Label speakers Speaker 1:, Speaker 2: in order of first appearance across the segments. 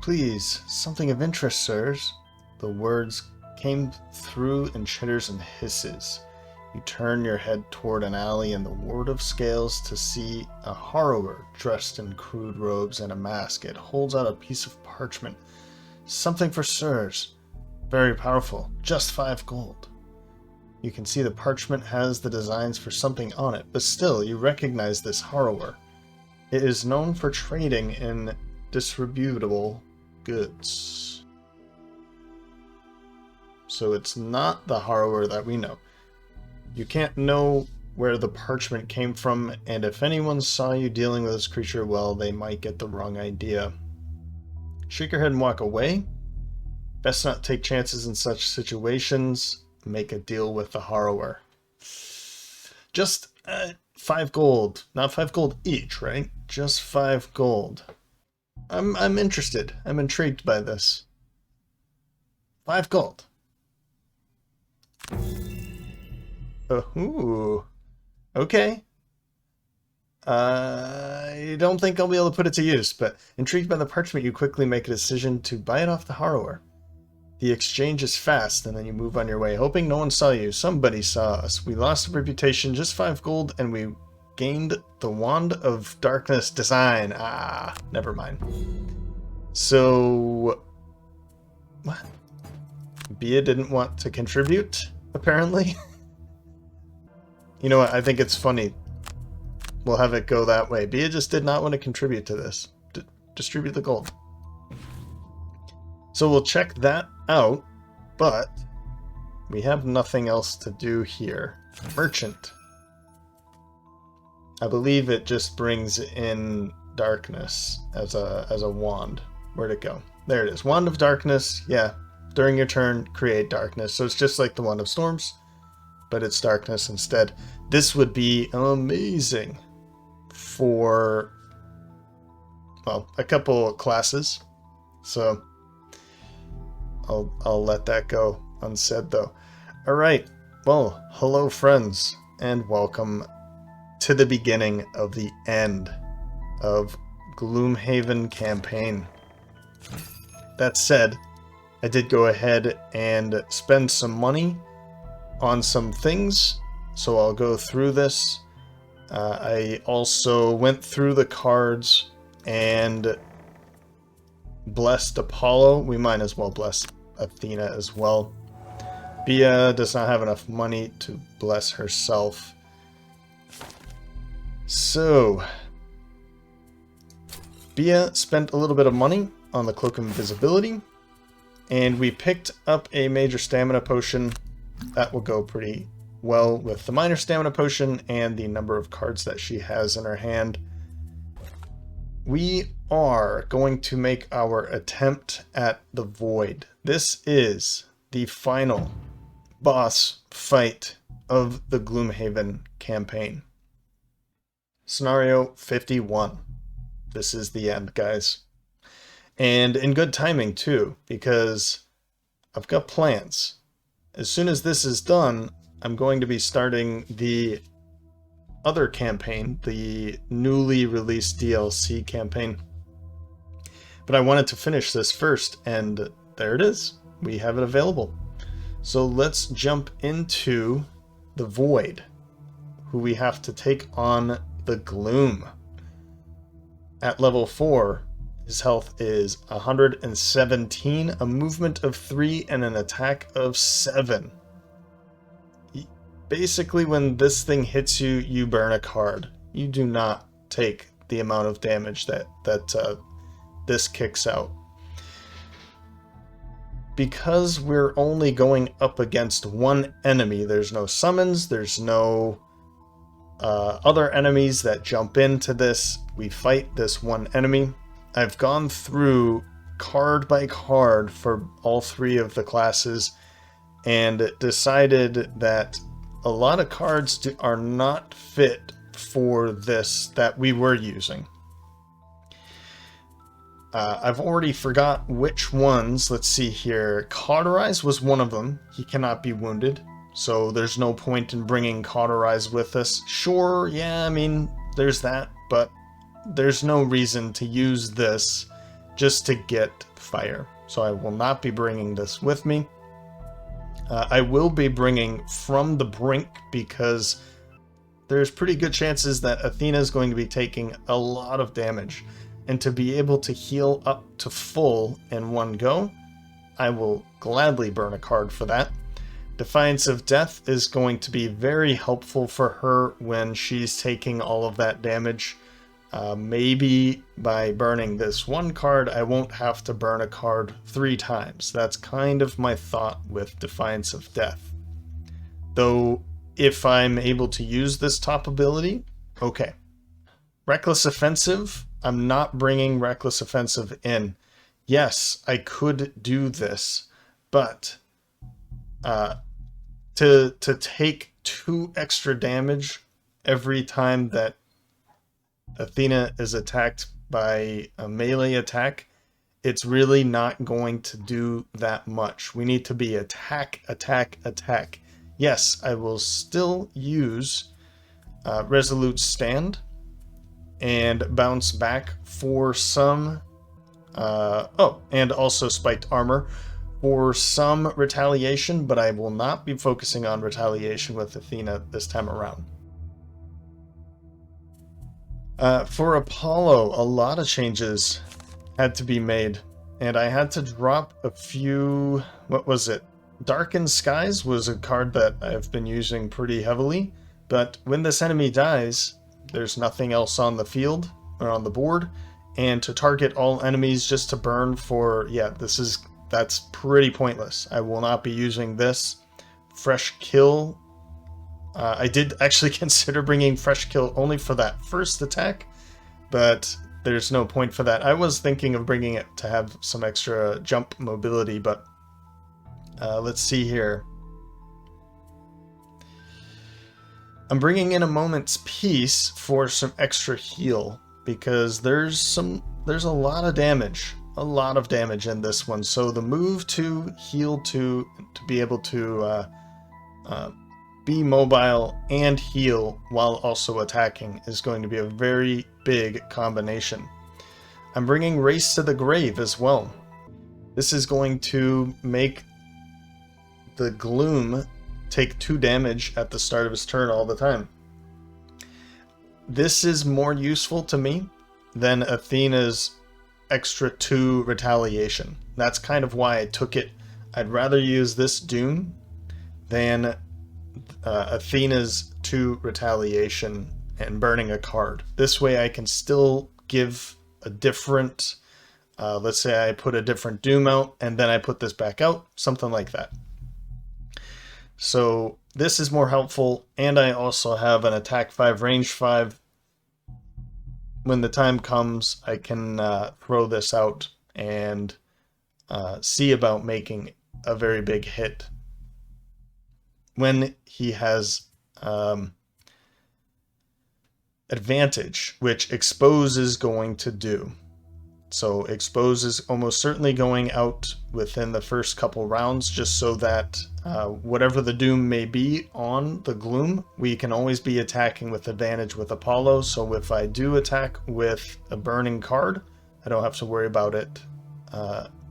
Speaker 1: Please, something of interest, sirs. The words came through in chitters and hisses. You turn your head toward an alley in the Ward of Scales to see a harrower dressed in crude robes and a mask. It holds out a piece of parchment. Something for sirs. Very powerful. Just 5 gold. You can see the parchment has the designs for something on it, but still you recognize this harrower. It is known for trading in distributable goods. So it's not the harrower that we know. You can't know where the parchment came from, and if anyone saw you dealing with this creature, well, they might get the wrong idea. Shake your head and walk away. Best not take chances in such situations. Make a deal with the harrower. Just 5 gold. Not 5 gold each, right? Just 5 gold. I'm interested. I'm intrigued by this. 5 gold. Ooh. Okay. I don't think I'll be able to put it to use, but intrigued by the parchment, you quickly make a decision to buy it off the harrower. The exchange is fast, and then you move on your way, hoping no one saw you. Somebody saw us. We lost a reputation, just 5 gold, and we gained the Wand of Darkness design. Ah, never mind. So, what? Bia didn't want to contribute, apparently. You know what? I think it's funny. We'll have it go that way. Bia just did not want to contribute to this. Distribute the gold. So we'll check that out, but we have nothing else to do here. Merchant. I believe it just brings in darkness as a wand. Where'd it go? There it is. Wand of Darkness. Yeah. During your turn, create darkness. So it's just like the Wand of Storms, but it's darkness instead. This would be amazing for, well, a couple classes. So I'll let that go unsaid though. All right. Well, hello friends, and welcome to the beginning of the end of Gloomhaven campaign. That said, I did go ahead and spend some money on some things, so I'll go through this. I also went through the cards and blessed Apollo. We might as well bless Athena as well. Bia does not have enough money to bless herself. So, Bia spent a little bit of money on the Cloak of Invisibility, and we picked up a major stamina potion. That will go pretty well with the minor stamina potion and the number of cards that she has in her hand. We are going to make our attempt at the Void. This is the final boss fight of the Gloomhaven campaign. Scenario 51. This is the end, guys. And in good timing, too, because I've got plans. As soon as this is done, I'm going to be starting the other campaign, the newly released DLC campaign. But I wanted to finish this first, and there it is. We have it available. So let's jump into the Void, who we have to take on the Gloom. At level 4, his health is 117, a movement of 3, and an attack of 7. Basically, when this thing hits you, you burn a card. You do not take the amount of damage that this kicks out. Because we're only going up against one enemy, there's no summons, there's no other enemies that jump into this. We fight this one enemy. I've gone through card by card for all 3 of the classes and decided that a lot of cards are not fit for this that we were using. I've already forgot which ones. Let's see here. Cauterize was one of them. He cannot be wounded, so there's no point in bringing Cauterize with us. Sure, yeah, I mean, there's that, but there's no reason to use this just to get fire. So I will not be bringing this with me. I will be bringing from the brink because there's pretty good chances that Athena is going to be taking a lot of damage. And to be able to heal up to full in one go, I will gladly burn a card for that. Defiance of Death is going to be very helpful for her when she's taking all of that damage. Maybe by burning this one card, I won't have to burn a card 3 times. That's kind of my thought with Defiance of Death. Though, if I'm able to use this top ability, okay. Reckless Offensive, I'm not bringing Reckless Offensive in. Yes, I could do this, but to take 2 extra damage every time that Athena is attacked by a melee attack, it's really not going to do that much. We need to be attack, attack, attack. Yes, I will still use Resolute Stand and bounce back for some... and also Spiked Armor for some retaliation, but I will not be focusing on retaliation with Athena this time around. For Apollo, a lot of changes had to be made, and I had to drop a few... What was it? Darkened Skies was a card that I've been using pretty heavily, but when this enemy dies, there's nothing else on the field or on the board, and to target all enemies just to burn for... Yeah, that's pretty pointless. I will not be using this. Fresh Kill... I did actually consider bringing Fresh Kill only for that first attack, but there's no point for that. I was thinking of bringing it to have some extra jump mobility, but let's see here. I'm bringing in a Moment's Peace for some extra heal, because there's a lot of damage. A lot of damage in this one. So the move to heal to be able to be mobile and heal while also attacking is going to be a very big combination. I'm bringing Race to the Grave as well. This is going to make the Gloom take 2 damage at the start of his turn all the time. This is more useful to me than Athena's extra 2 retaliation. That's kind of why I took it. I'd rather use this Doom than Athena's 2 retaliation and burning a card. This way I can still give a different, let's say I put a different Doom out and then I put this back out, something like that. So this is more helpful, and I also have an attack 5, range 5. When the time comes, I can throw this out and see about making a very big hit when he has advantage, which Expose is going to do. So Expose is almost certainly going out within the first couple rounds, just so that whatever the Doom may be on the Gloom, we can always be attacking with advantage with Apollo. So if I do attack with a burning card, I don't have to worry about it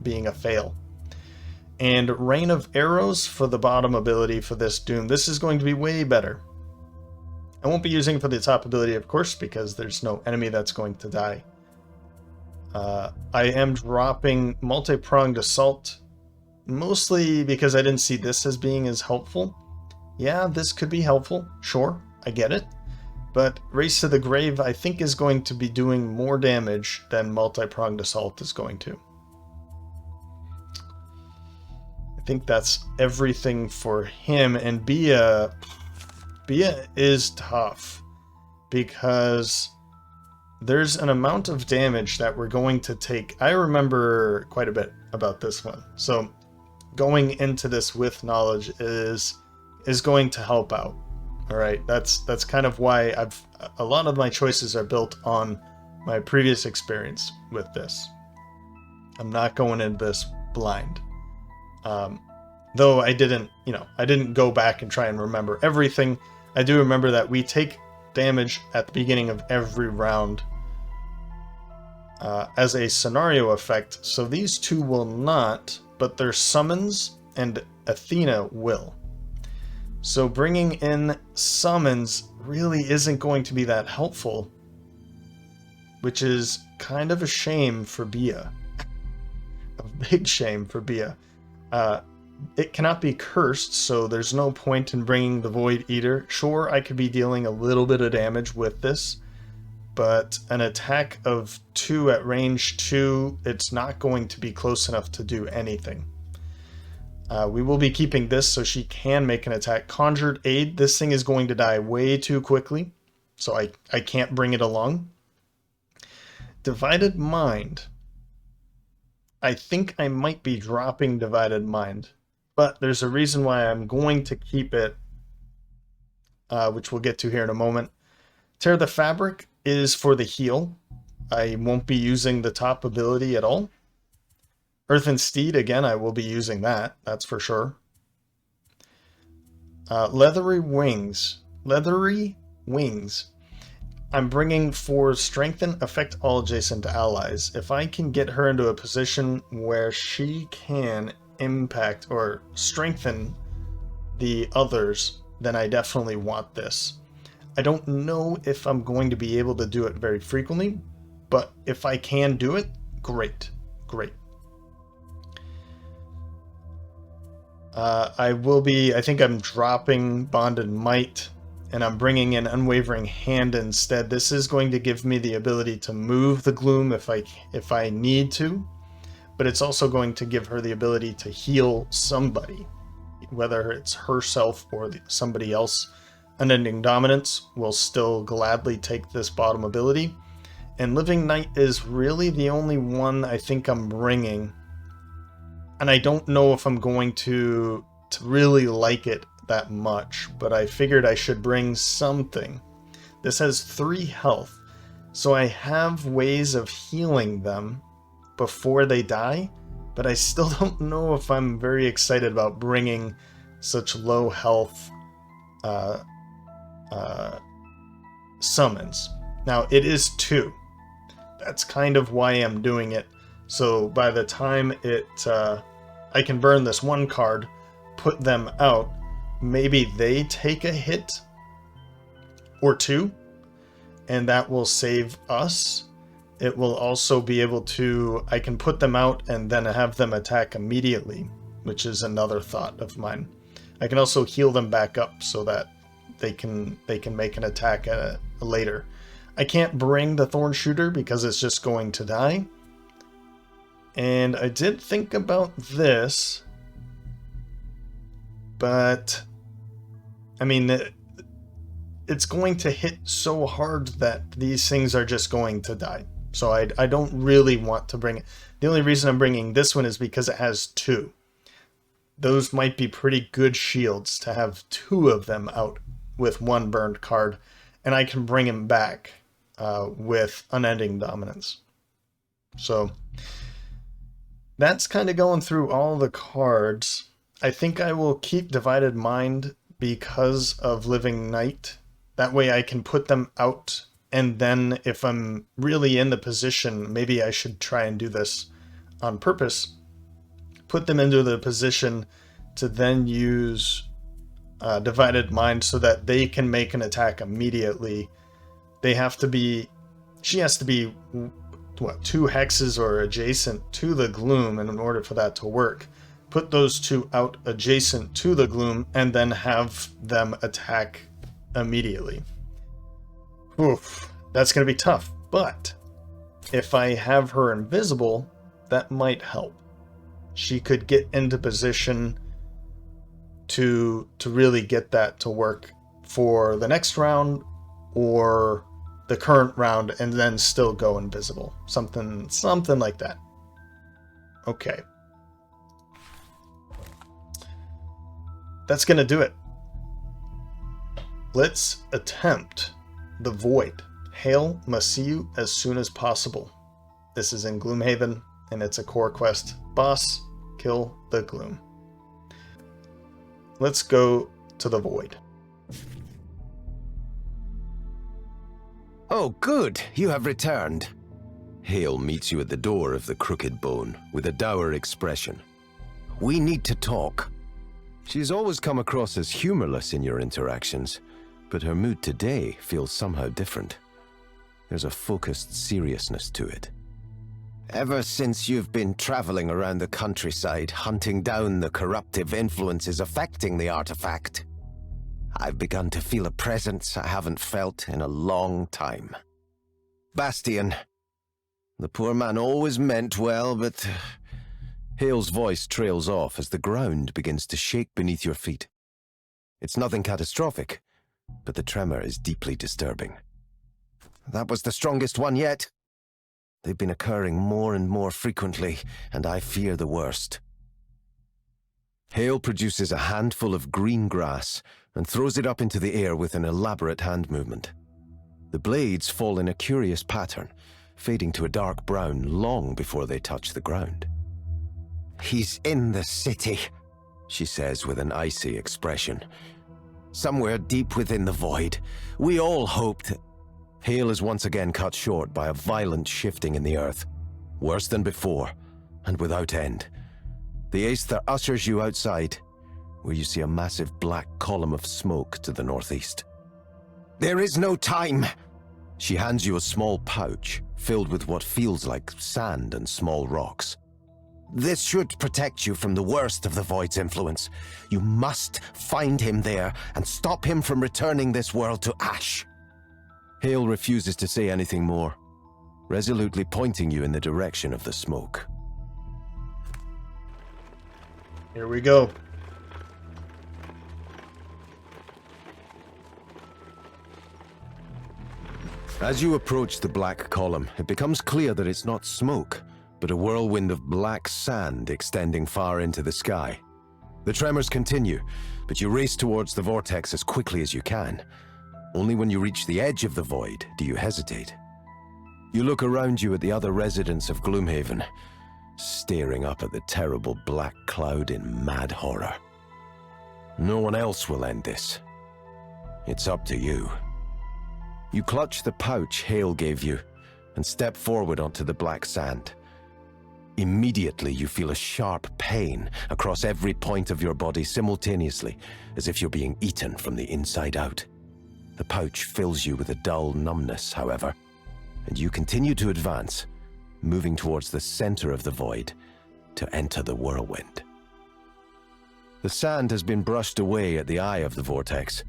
Speaker 1: being a fail. And Rain of Arrows for the bottom ability for this Doom. This is going to be way better. I won't be using it for the top ability, of course, because there's no enemy that's going to die. I am dropping Multi-Pronged Assault, mostly because I didn't see this as being as helpful. Yeah, this could be helpful, sure, I get it. But Race to the Grave, I think, is going to be doing more damage than Multi-Pronged Assault is going to. I think that's everything for him, and Bia is tough, because there's an amount of damage that we're going to take. I remember quite a bit about this one, so going into this with knowledge is going to help out. All right, that's kind of why a lot of my choices are built on my previous experience with this. I'm not going into this blind. Though I didn't go back and try and remember everything. I do remember that we take damage at the beginning of every round as a scenario effect, so these two will not, but their summons and Athena will. So bringing in summons really isn't going to be that helpful, which is kind of a shame for Bia. A big shame for Bia. It cannot be cursed, so there's no point in bringing the Void Eater. Sure, I could be dealing a little bit of damage with this, but an attack of 2 at range 2, it's not going to be close enough to do anything. We will be keeping this so she can make an attack. Conjured Aid, this thing is going to die way too quickly, so I can't bring it along. Divided Mind. I think I might be dropping Divided Mind, but there's a reason why I'm going to keep it, which we'll get to here in a moment. Tear the Fabric is for the heal. I won't be using the top ability at all. Earthen Steed, again, I will be using that, that's for sure. Leathery Wings. Leathery Wings. I'm bringing for Strengthen, affect all adjacent allies. If I can get her into a position where she can impact or strengthen the others, then I definitely want this. I don't know if I'm going to be able to do it very frequently, but if I can do it, great, great. I think I'm dropping Bonded Might, and I'm bringing in Unwavering Hand instead. This is going to give me the ability to move the Gloom if I need to, but it's also going to give her the ability to heal somebody, whether it's herself or somebody else. Unending Dominance will still gladly take this bottom ability, and Living Night is really the only one I think I'm bringing. And I don't know if I'm going to really like it that much, but I figured I should bring something. This has 3 health, so I have ways of healing them before they die, but I still don't know if I'm very excited about bringing such low health summons. Now, it is 2. That's kind of why I'm doing it. So by the time I can burn this 1 card, put them out, maybe they take a hit or 2, and that will save us. It will also be able to, I can put them out and then have them attack immediately, which is another thought of mine. I can also heal them back up so that they can make an attack later. I can't bring the Thorn Shooter because it's just going to die. And I did think about this, but I mean, it's going to hit so hard that these things are just going to die. So I don't really want to bring it. The only reason I'm bringing this one is because it has 2. Those might be pretty good shields to have 2 of them out with 1 burned card, and I can bring him back with Unending Dominance. So that's kind of going through all the cards. I think I will keep Divided Mind because of Living Night. That way I can put them out, and then if I'm really in the position, maybe I should try and do this on purpose. Put them into the position to then use Divided Mind so that they can make an attack immediately. They have to be, she has to be, what, 2 hexes or adjacent to the Gloom, and in order for that to work, put those 2 out adjacent to the Gloom and then have them attack immediately. Oof, that's going to be tough, but if I have her invisible, that might help. She could get into position to really get that to work for the next round or the current round and then still go invisible. Something like that. Okay. That's going to do it. Let's attempt the Void. Hail must see you as soon as possible. This is in Gloomhaven, and it's a core quest. Boss, kill the Gloom. Let's go to the Void.
Speaker 2: Oh, good. You have returned. Hale meets you at the door of the Crooked Bone with a dour expression. We need to talk. She's always come across as humorless in your interactions, but her mood today feels somehow different. There's a focused seriousness to it. Ever since you've been traveling around the countryside, hunting down the corruptive influences affecting the artifact, I've begun to feel a presence I haven't felt in a long time. Bastian. The poor man always meant well, but... Hale's voice trails off as the ground begins to shake beneath your feet. It's nothing catastrophic, but the tremor is deeply disturbing. That was the strongest one yet. They've been occurring more and more frequently, and I fear the worst. Hale produces a handful of green grass and throws it up into the air with an elaborate hand movement. The blades fall in a curious pattern, fading to a dark brown long before they touch the ground. He's in the city, she says with an icy expression. Somewhere deep within the void. We all hoped... Hale is once again cut short by a violent shifting in the earth. Worse than before, and without end. The Aether ushers you outside, where you see a massive black column of smoke to the northeast. There is no time! She hands you a small pouch, filled with what feels like sand and small rocks. This should protect you from the worst of the Void's influence. You must find him there and stop him from returning this world to ash. Hale refuses to say anything more, resolutely pointing you in the direction of the smoke.
Speaker 1: Here we go.
Speaker 2: As you approach the black column, it becomes clear that it's not smoke, but a whirlwind of black sand extending far into the sky. The tremors continue, but you race towards the vortex as quickly as you can. Only when you reach the edge of the void do you hesitate. You look around you at the other residents of Gloomhaven, staring up at the terrible black cloud in mad horror. No one else will end this. It's up to you. You clutch the pouch Hale gave you and step forward onto the black sand. Immediately you feel a sharp pain across every point of your body simultaneously, as if you're being eaten from the inside out. The pouch fills you with a dull numbness, however, and you continue to advance, moving towards the center of the void to enter the whirlwind. The sand has been brushed away at the eye of the vortex,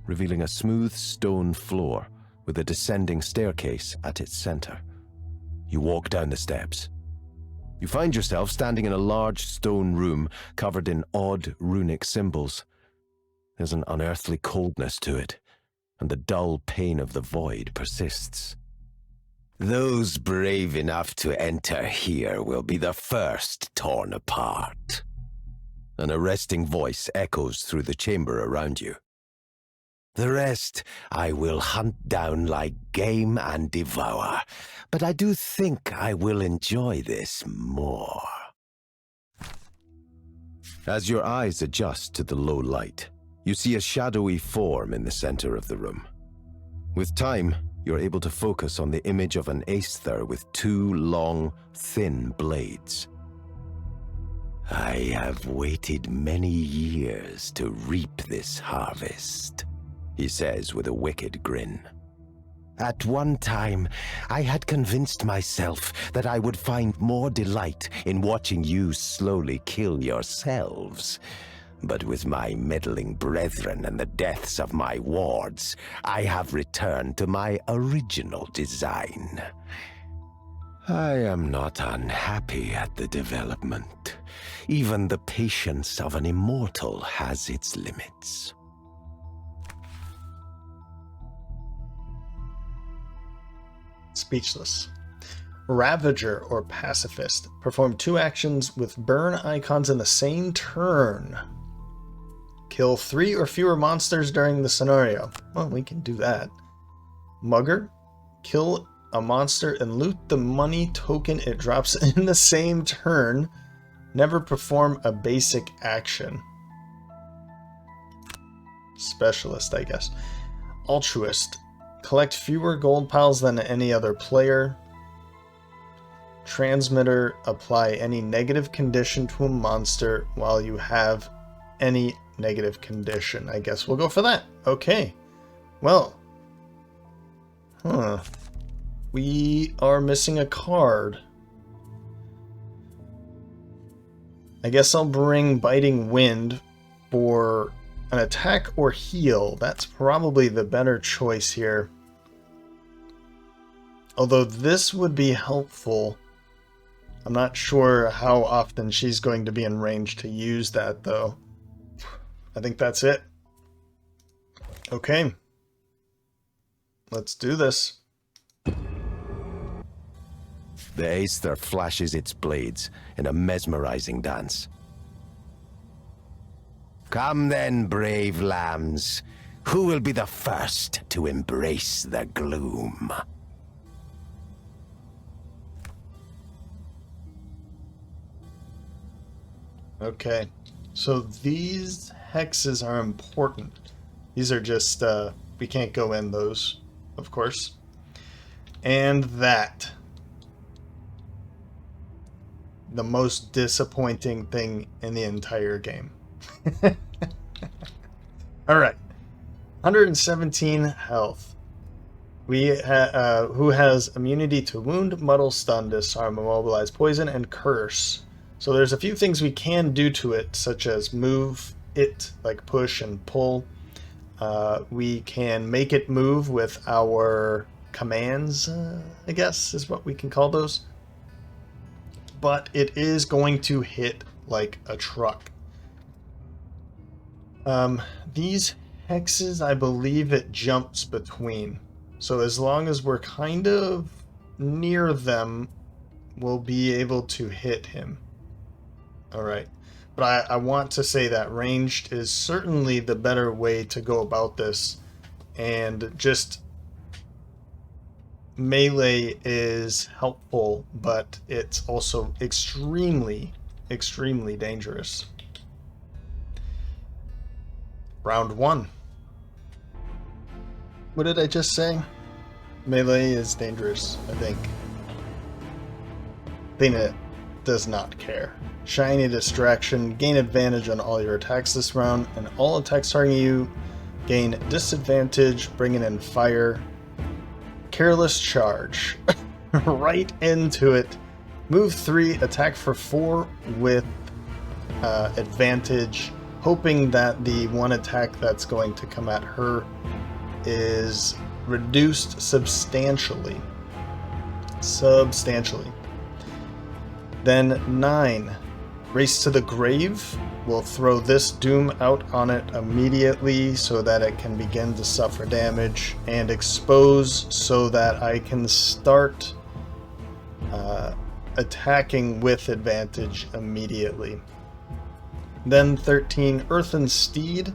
Speaker 2: revealing a smooth stone floor with a descending staircase at its center. You walk down the steps. You find yourself standing in a large stone room covered in odd runic symbols. There's an unearthly coldness to it, and the dull pain of the void persists. Those brave enough to enter here will be the first torn apart. An arresting voice echoes through the chamber around you. The rest I will hunt down like game and devour, but I do think I will enjoy this more. As your eyes adjust to the low light, you see a shadowy form in the center of the room. With time, you're able to focus on the image of an Aether with two long, thin blades. I have waited many years to reap this harvest, he says with a wicked grin. At one time, I had convinced myself that I would find more delight in watching you slowly kill yourselves. But with my meddling brethren and the deaths of my wards, I have returned to my original design. I am not unhappy at the development. Even the patience of an immortal has its limits.
Speaker 1: Speechless. Ravager or Pacifist. Perform 2 actions with burn icons in the same turn. Kill 3 or fewer monsters during the scenario. Well, we can do that. Mugger. Kill a monster and loot the money token it drops in the same turn. Never perform a basic action. Specialist, I guess. Altruist. Collect fewer gold piles than any other player. transmitter, apply any negative condition to a monster while you have any negative condition. I guess we'll go for that. Okay. Well. We are missing a card. I guess I'll bring Biting Wind for an attack or heal. That's probably the better choice here. Although this would be helpful. I'm not sure how often she's going to be in range to use that, though. I think that's it. Okay. Let's do this.
Speaker 2: The Aether flashes its blades in a mesmerizing dance. Come then, brave lambs. Who will be the first to embrace the gloom?
Speaker 1: Okay. So these hexes are important. These are just, we can't go in those, of course. And that. The most disappointing thing in the entire game. Alright. 117 health. Who has immunity to wound, muddle, stun, disarm, immobilize, poison, and curse. So there's a few things we can do to it, such as move it, like push and pull. We can make it move with our commands, I guess is what we can call those. But it is going to hit like a truck. These hexes, I believe it jumps between. So as long as we're kind of near them, we'll be able to hit him. Alright. But I want to say that ranged is certainly the better way to go about this. And just melee is helpful, but it's also extremely, extremely dangerous. Round 1. What did I just say? Melee is dangerous, I think. Athena does not care. Shiny distraction, gain advantage on all your attacks this round, and all attacks targeting you gain disadvantage, bringing in fire. Careless charge. Right into it. Move 3, attack for 4 with advantage, hoping that the one attack that's going to come at her is reduced substantially. Then 9. Race to the grave. We'll throw this doom out on it immediately so that it can begin to suffer damage, and expose so that I can start attacking with advantage immediately. Then 13. Earthen Steed.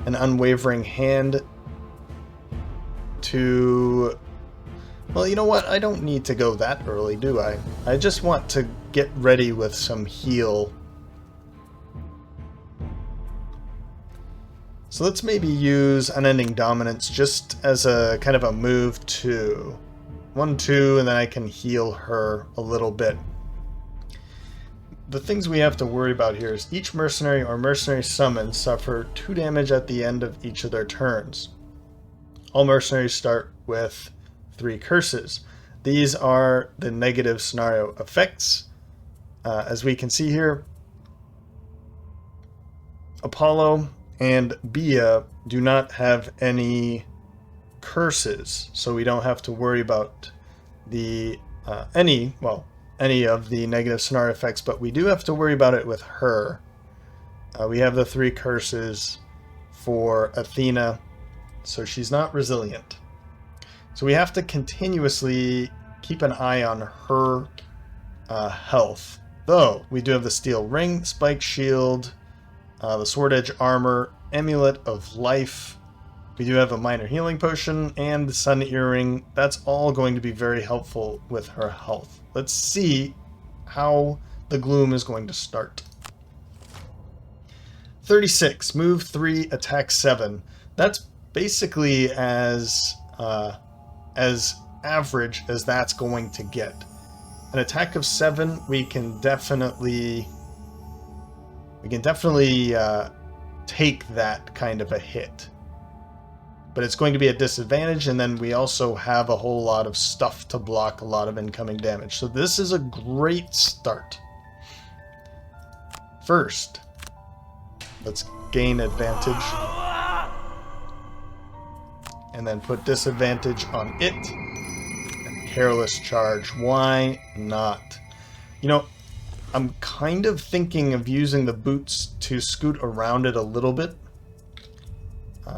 Speaker 1: An unwavering hand to... Well, you know what? I don't need to go that early, do I? I just want to get ready with some heal. So let's maybe use Unending Dominance just as a kind of a move to 1-2, and then I can heal her a little bit. The things we have to worry about here is each mercenary or mercenary summon suffer 2 damage at the end of each of their turns. All mercenaries start with 3 curses. These are the negative scenario effects. As we can see here, Apollo and Bia do not have any curses, so we don't have to worry about the any of the negative scenario effects, but we do have to worry about it with her. We have the 3 curses for Athena, so she's not resilient. So we have to continuously keep an eye on her health. Though, we do have the Steel Ring, Spike Shield, the Sword Edge Armor, Amulet of Life. We do have a minor healing potion, and the Sun Earring. That's all going to be very helpful with her health. Let's see how the gloom is going to start. 36, move 3, attack 7. That's basically as average as that's going to get. an attack of 7, we can definitely take that kind of a hit. But it's going to be a disadvantage, and then we also have a whole lot of stuff to block a lot of incoming damage. So this is a great start. First, let's gain advantage. And then put disadvantage on it. And careless charge. Why not? You know, I'm kind of thinking of using the boots to scoot around it a little bit.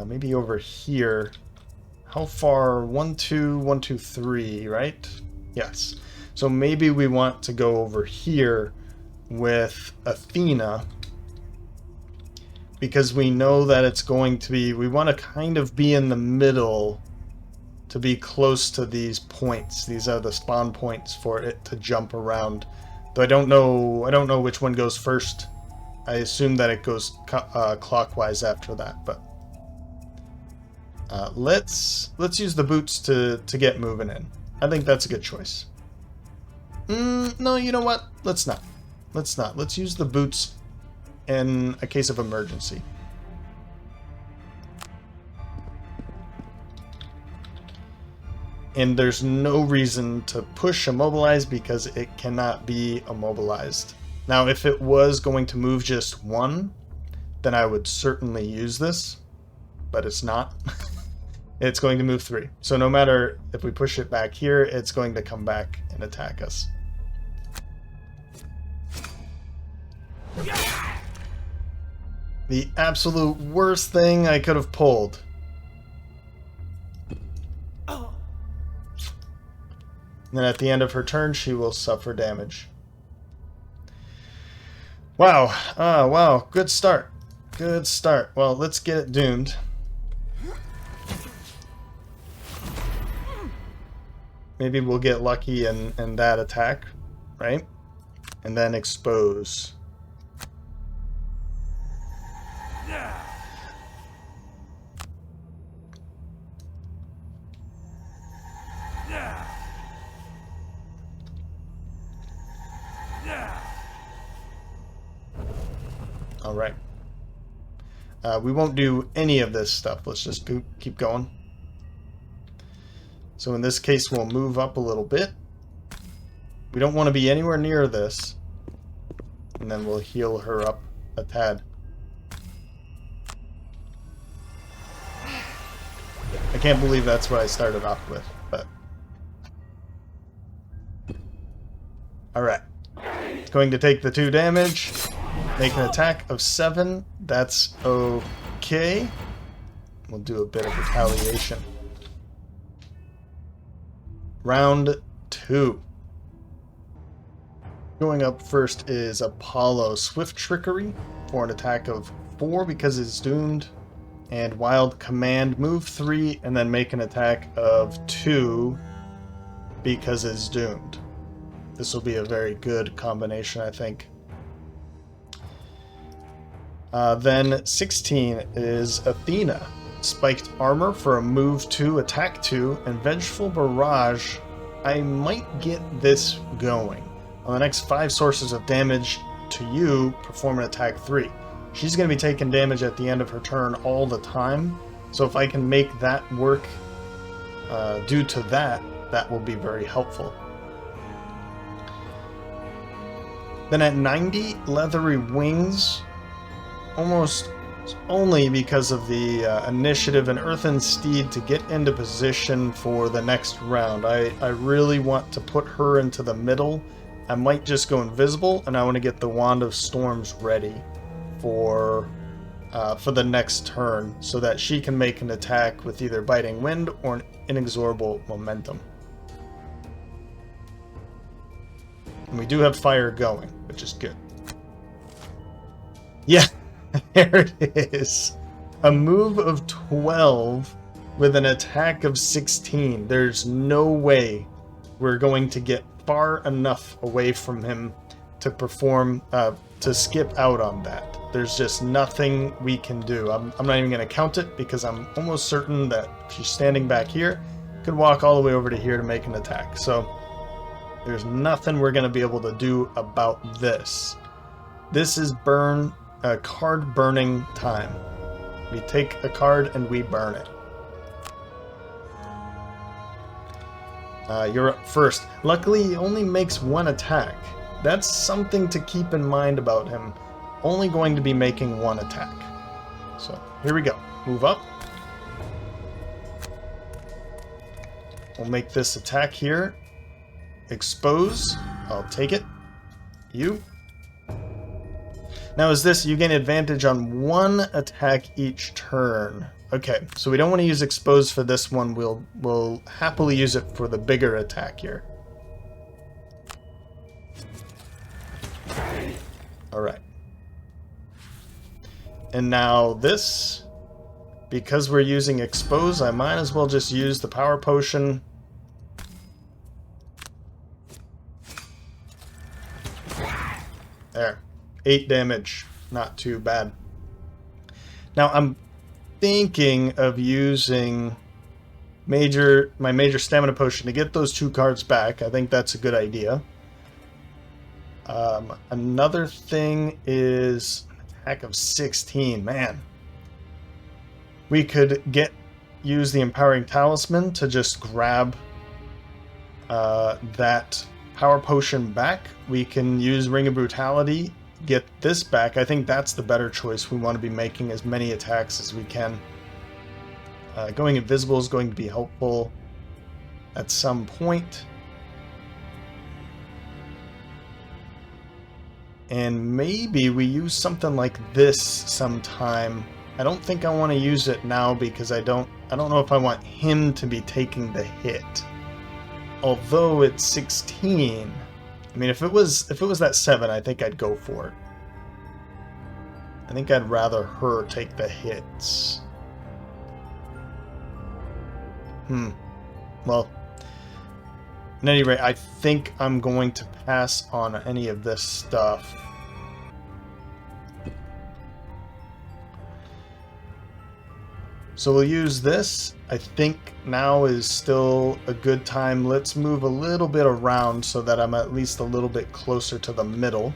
Speaker 1: Maybe over here. How far? 1, 2, 1, 2, 3, right? Yes. So maybe we want to go over here with Athena, because we know that it's going to be, we want to kind of be in the middle to be close to these points. These are the spawn points for it to jump around. Though I don't know which one goes first. I assume that it goes clockwise after that, but let's use the boots to get moving in. I think that's a good choice. No, you know what? Let's not. Let's use the boots in a case of emergency. And there's no reason to push immobilize because it cannot be immobilized. Now, if it was going to move just 1, then I would certainly use this, but it's not. It's going to move 3. So no matter if we push it back here, it's going to come back and attack us. The absolute worst thing I could have pulled. And then at the end of her turn, she will suffer damage. Wow. Wow. Good start. Good start. Well, let's get it doomed. Maybe we'll get lucky in that attack, right? And then expose. All right. We won't do any of this stuff. Let's just keep going. So in this case, we'll move up a little bit. We don't want to be anywhere near this. And then we'll heal her up a tad. I can't believe that's what I started off with, but... Alright. It's going to take the 2 damage. Make an attack of 7. That's okay. We'll do a bit of retaliation. Round 2. Going up first is Apollo. Swift Trickery for an attack of 4 because it's doomed. And Wild Command, move 3 and then make an attack of 2 because it's doomed. This will be a very good combination, I think. Then 16 is Athena. Spiked Armor for a move 2, attack 2, and Vengeful Barrage. I might get this going. On the next 5 sources of damage to you, perform an attack 3. She's going to be taking damage at the end of her turn all the time, so if I can make that work due to that, that will be very helpful. Then at 90, Leathery Wings, almost only because of the initiative and Earthen Steed to get into position for the next round. I really want to put her into the middle. I might just go invisible, and I want to get the Wand of Storms ready for the next turn, so that she can make an attack with either Biting Wind or an Inexorable Momentum. And we do have fire going, which is good. Yeah, there it is. A move of 12 with an attack of 16. There's no way we're going to get far enough away from him to perform, to skip out on that. There's just nothing we can do. I'm not even going to count it because I'm almost certain that she's standing back here, could walk all the way over to here to make an attack. So There's nothing we're going to be able to do about this. This is card burning time. We take a card and we burn it. You're up first. Luckily, he only makes one attack. That's something to keep in mind about him. Only going to be making one attack. So, here we go. Move up. We'll make this attack here. Expose. I'll take it. You. Now is this, you gain advantage on one attack each turn. Okay, so we don't want to use expose for this one. We'll happily use it for the bigger attack here. Alright. And now this, because we're using expose, I might as well just use the power potion. There. 8 damage. Not too bad. Now I'm thinking of using my major stamina potion to get those 2 cards back. I think that's a good idea. Another thing is an attack of 16. Man. We could use the empowering talisman to just grab that power potion back. We can use Ring of Brutality, get this back. I think that's the better choice. We want to be making as many attacks as we can. Going invisible is going to be helpful at some point. And maybe we use something like this sometime. I don't think I want to use it now because I don't know if I want him to be taking the hit. Although it's 16. I mean, if it was that 7, I think I'd go for it. I think I'd rather her take the hits. Well, at any rate, I think I'm going to pass on any of this stuff. So we'll use this. I think now is still a good time. Let's move a little bit around so that I'm at least a little bit closer to the middle.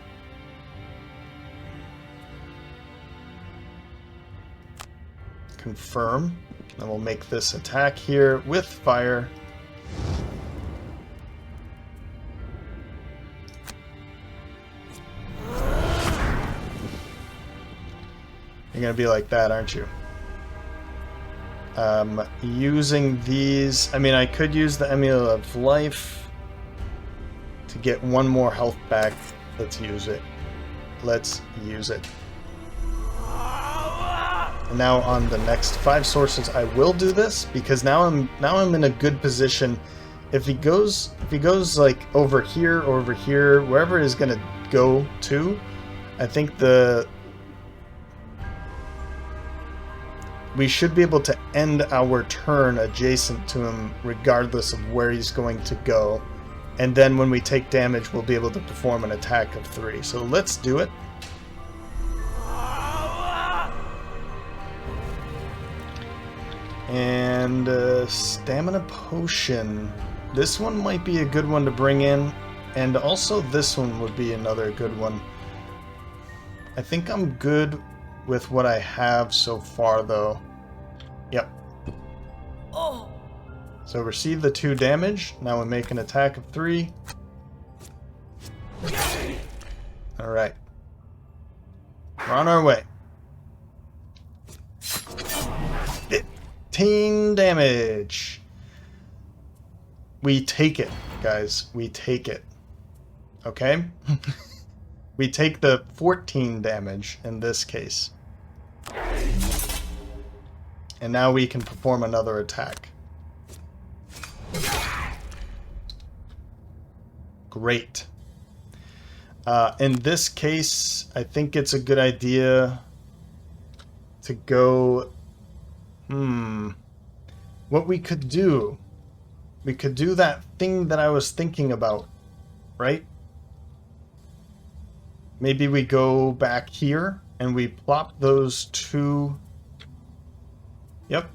Speaker 1: Confirm. And we'll make this attack here with fire. You're gonna be like that, aren't you? Using these, I mean, I could use the Amulet of Life to get one more health back. Let's use it. Let's use it. And now on the next 5 sources, I will do this because now I'm in a good position. If he goes like over here or over here, wherever he's gonna go to, I think we should be able to end our turn adjacent to him regardless of where he's going to go. And then when we take damage, we'll be able to perform an attack of 3. So let's do it. And stamina potion. This one might be a good one to bring in. And also this one would be another good one. I think I'm good with what I have so far, though. Yep.
Speaker 3: Oh.
Speaker 1: So receive the 2 damage. Now we make an attack of 3. Alright. We're on our way. 15 damage. We take it, guys. We take it. Okay? We take the 14 damage in this case. And now we can perform another attack. Great. In this case, I think it's a good idea to go... What we could do that thing that I was thinking about, right? Maybe we go back here and we plop those 2... Yep.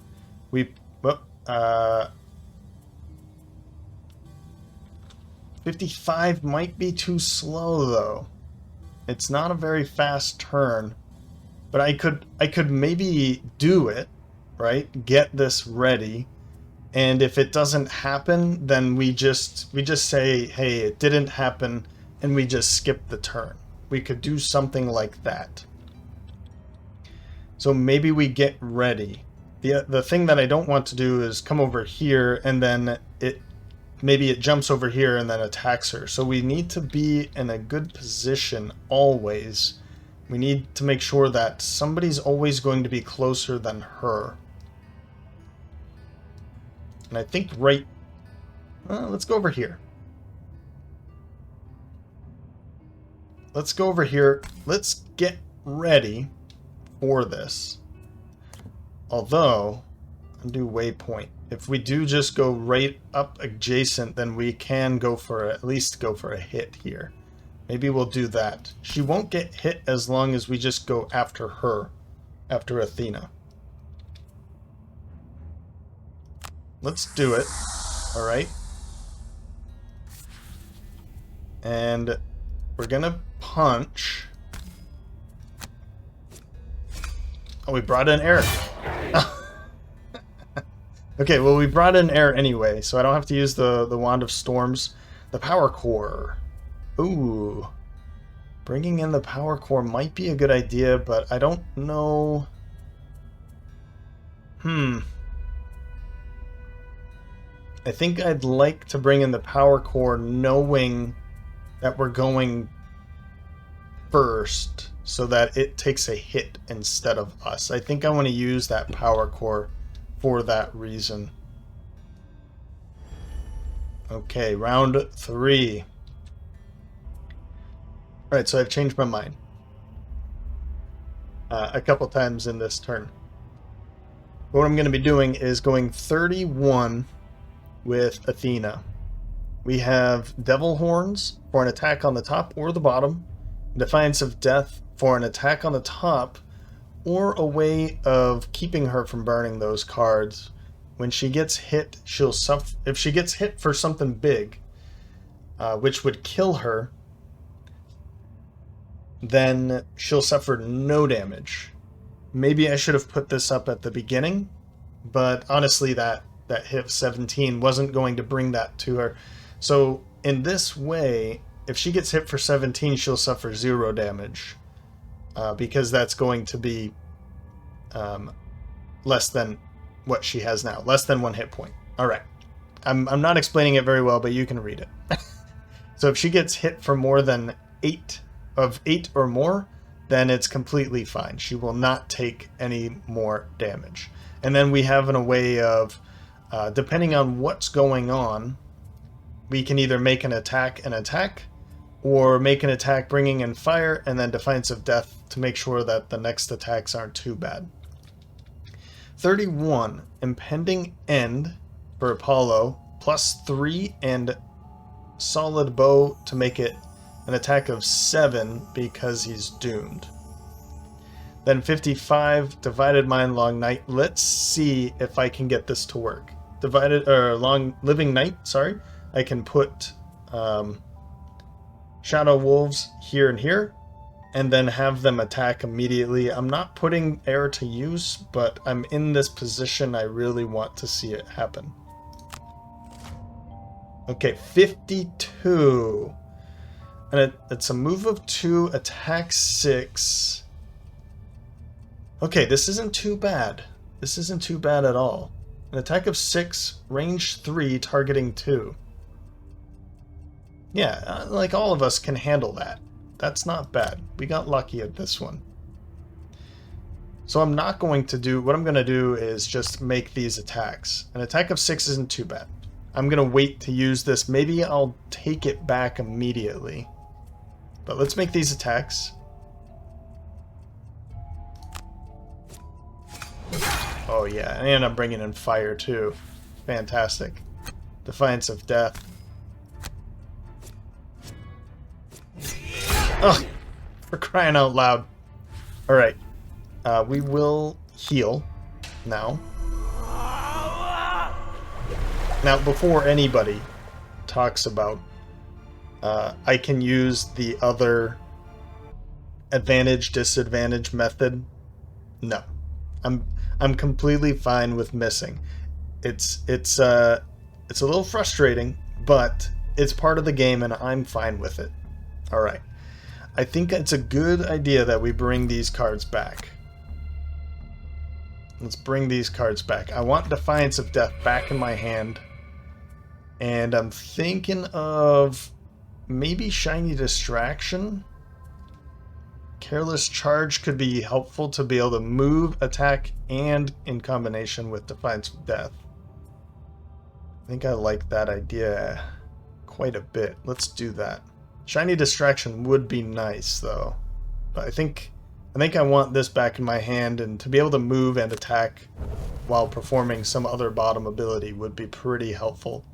Speaker 1: 55 might be too slow, though. It's not a very fast turn. But I could maybe do it, right? Get this ready. And if it doesn't happen, then we just say, hey, it didn't happen, and we just skip the turn. We could do something like that. So maybe we get ready. The thing that I don't want to do is come over here and then maybe it jumps over here and then attacks her. So we need to be in a good position always. We need to make sure that somebody's always going to be closer than her. And I think let's go over here. Let's go over here. Let's get ready for this. Although, undo waypoint. If we do just go right up adjacent, then we can go for at least go for a hit here. Maybe we'll do that. She won't get hit as long as we just go after her, after Athena. Let's do it. All right. And we're gonna punch. Oh, we brought in air. Okay, well, we brought in air anyway, so I don't have to use the Wand of Storms. The Power Core. Ooh. Bringing in the Power Core might be a good idea, but I don't know. I think I'd like to bring in the Power Core knowing that we're going first so that it takes a hit instead of us. I think I want to use that Power Core for that reason. Okay, round 3. Alright, so I've changed my mind a couple times in this turn. What I'm going to be doing is going 31 with Athena. We have Devil Horns for an attack on the top or the bottom, Defiance of Death for an attack on the top, or a way of keeping her from burning those cards. When she gets hit, she'll suffer. If she gets hit for something big, which would kill her, then she'll suffer no damage. Maybe I should have put this up at the beginning, but honestly that hit 17 wasn't going to bring that to her. So in this way, if she gets hit for 17, she'll suffer 0 damage. Because that's going to be less than what she has now. Less than 1 hit point. Alright. I'm not explaining it very well, but you can read it. So if she gets hit for more than 8 or more, then it's completely fine. She will not take any more damage. And then we have a way of, depending on what's going on, we can either make an attack, or make an attack bringing in fire, and then Defiance of Death to make sure that the next attacks aren't too bad. 31, Impending End for Apollo, +3, and Solid Bow to make it an attack of 7 because he's doomed. Then 55, Divided Mind, Long Night. Let's see if I can get this to work. Living Night, sorry. I can put Shadow Wolves here and here, and then have them attack immediately. I'm not putting air to use, but I'm in this position. I really want to see it happen. Okay, 52. And it's a move of 2, attack 6. Okay, this isn't too bad. This isn't too bad at all. An attack of 6, range 3, targeting 2. Yeah, like all of us can handle that. That's not bad. We got lucky at this one. So I'm not going to do... What I'm going to do is just make these attacks. An attack of 6 isn't too bad. I'm going to wait to use this. Maybe I'll take it back immediately. But let's make these attacks. Oh yeah, and I'm bringing in fire too. Fantastic. Defiance of Death. Ugh! For crying out loud. Alright. We will heal now. Now, before anybody talks about I can use the other advantage disadvantage method. No, I'm completely fine with missing. It's a little frustrating, but it's part of the game and I'm fine with it. All right. I think it's a good idea that we bring these cards back. Let's bring these cards back. I want Defiance of Death back in my hand. And I'm thinking of maybe Shiny Distraction. Careless Charge could be helpful to be able to move, attack, and in combination with Defiance of Death. I think I like that idea quite a bit. Let's do that. Shiny Distraction would be nice, though. But I think I want this back in my hand, and to be able to move and attack while performing some other bottom ability would be pretty helpful.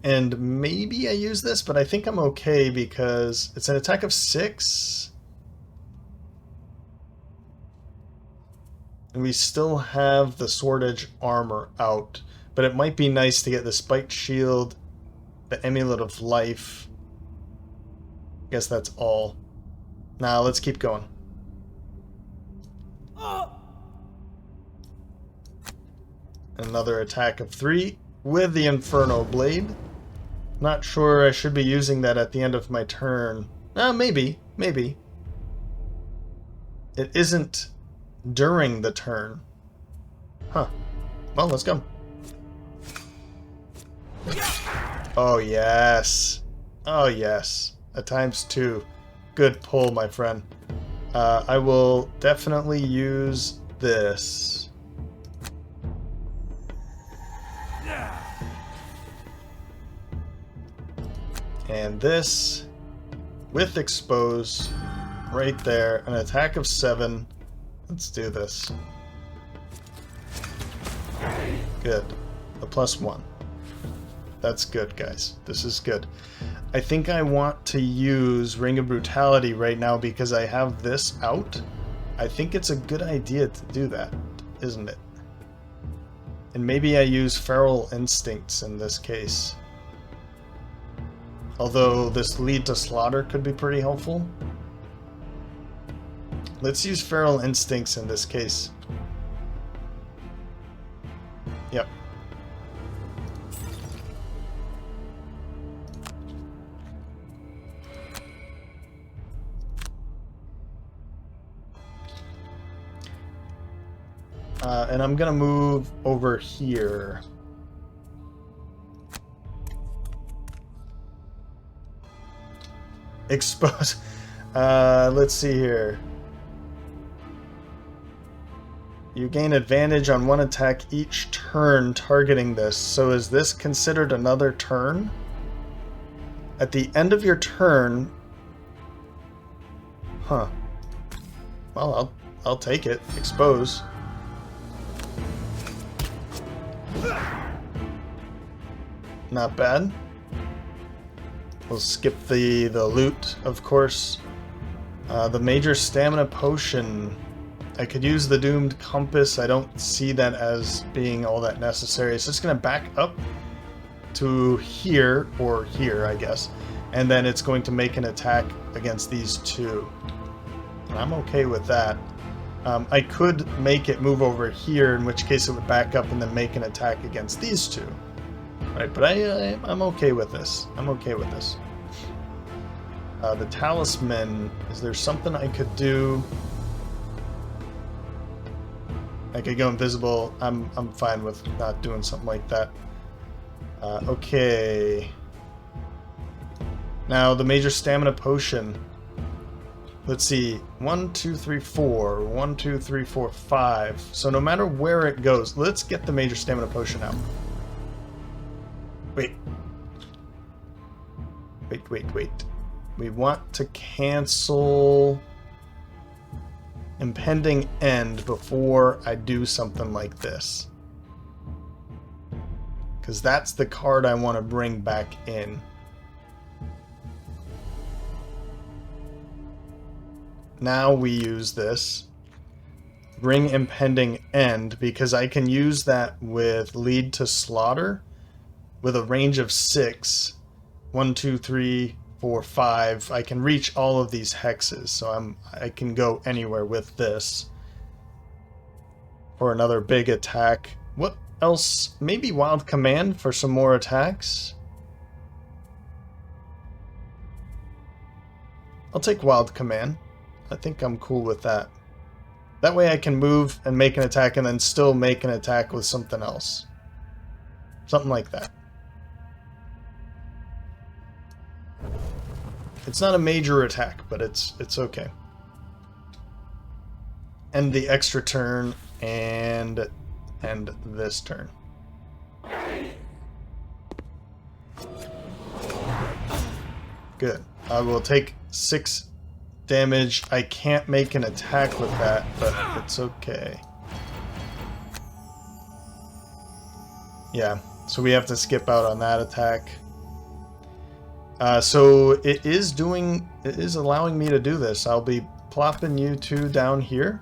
Speaker 1: And maybe I use this, but I think I'm okay because it's an attack of 6. And we still have the Sword Edge armor out, but it might be nice to get the Spiked Shield, the Amulet of Life. I guess that's all. Now let's keep going. Another attack of 3 with the Inferno Blade. Not sure I should be using that at the end of my turn. Maybe. It isn't during the turn. Huh. Well, let's go. Oh, yes. Oh, yes. A ×2. Good pull, my friend. I will definitely use this. And this with Expose right there. An attack of 7. Let's do this. Good. A +1. That's good, guys. This is good. I think I want to use Ring of Brutality right now because I have this out. I think it's a good idea to do that, isn't it? And maybe I use Feral Instincts in this case. Although this Lead to Slaughter could be pretty helpful. Let's use Feral Instincts in this case. Yep. And I'm gonna move over here. Expose. Let's see here. You gain advantage on one attack each turn targeting this. So is this considered another turn? At the end of your turn... Huh. Well, I'll take it. Expose. Not bad. We'll skip the loot, of course. The Major Stamina Potion. I could use the Doomed Compass. I don't see that as being all that necessary. It's just going to back up to here, or here, I guess. And then it's going to make an attack against these two. And I'm okay with that. I could make it move over here, in which case it would back up and then make an attack against these two. Right, but I'm okay with this. I'm okay with this. The Talisman, is there something I could do? I could go invisible. I'm fine with not doing something like that. Okay. Now, the Major Stamina Potion. Let's see. 1, 2, 3, 4. 1, 2, 3, 4, 5. So no matter where it goes, let's get the Major Stamina Potion out. Wait. Wait. We want to cancel Impending End before I do something like this. Because that's the card I want to bring back in. Now we use this. Bring Impending End, because I can use that with Lead to Slaughter with a range of 6. 1, 2, 3, 4, 5. I can reach all of these hexes, so I can go anywhere with this. For another big attack. What else? Maybe Wild Command for some more attacks? I'll take Wild Command. I think I'm cool with that. That way I can move and make an attack and then still make an attack with something else. Something like that. It's not a major attack, but it's okay. End the extra turn and end this turn. Good. I will take 6 damage. I can't make an attack with that, but it's okay. Yeah, so we have to skip out on that attack. So it is allowing me to do this. I'll be plopping you two down here.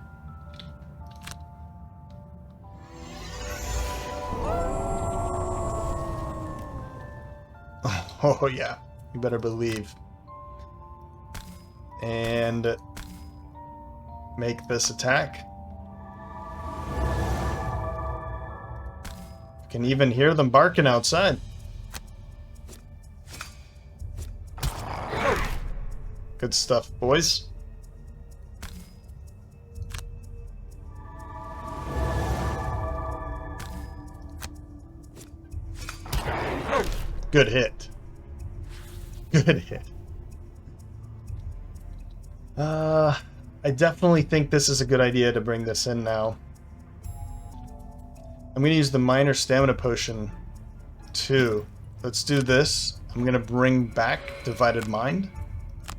Speaker 1: Oh yeah, you better believe. And make this attack. You can even hear them barking outside. Good stuff, boys. Good hit. Good hit. I definitely think this is a good idea to bring this in now. I'm going to use the minor stamina potion too. Let's do this. I'm going to bring back Divided Mind.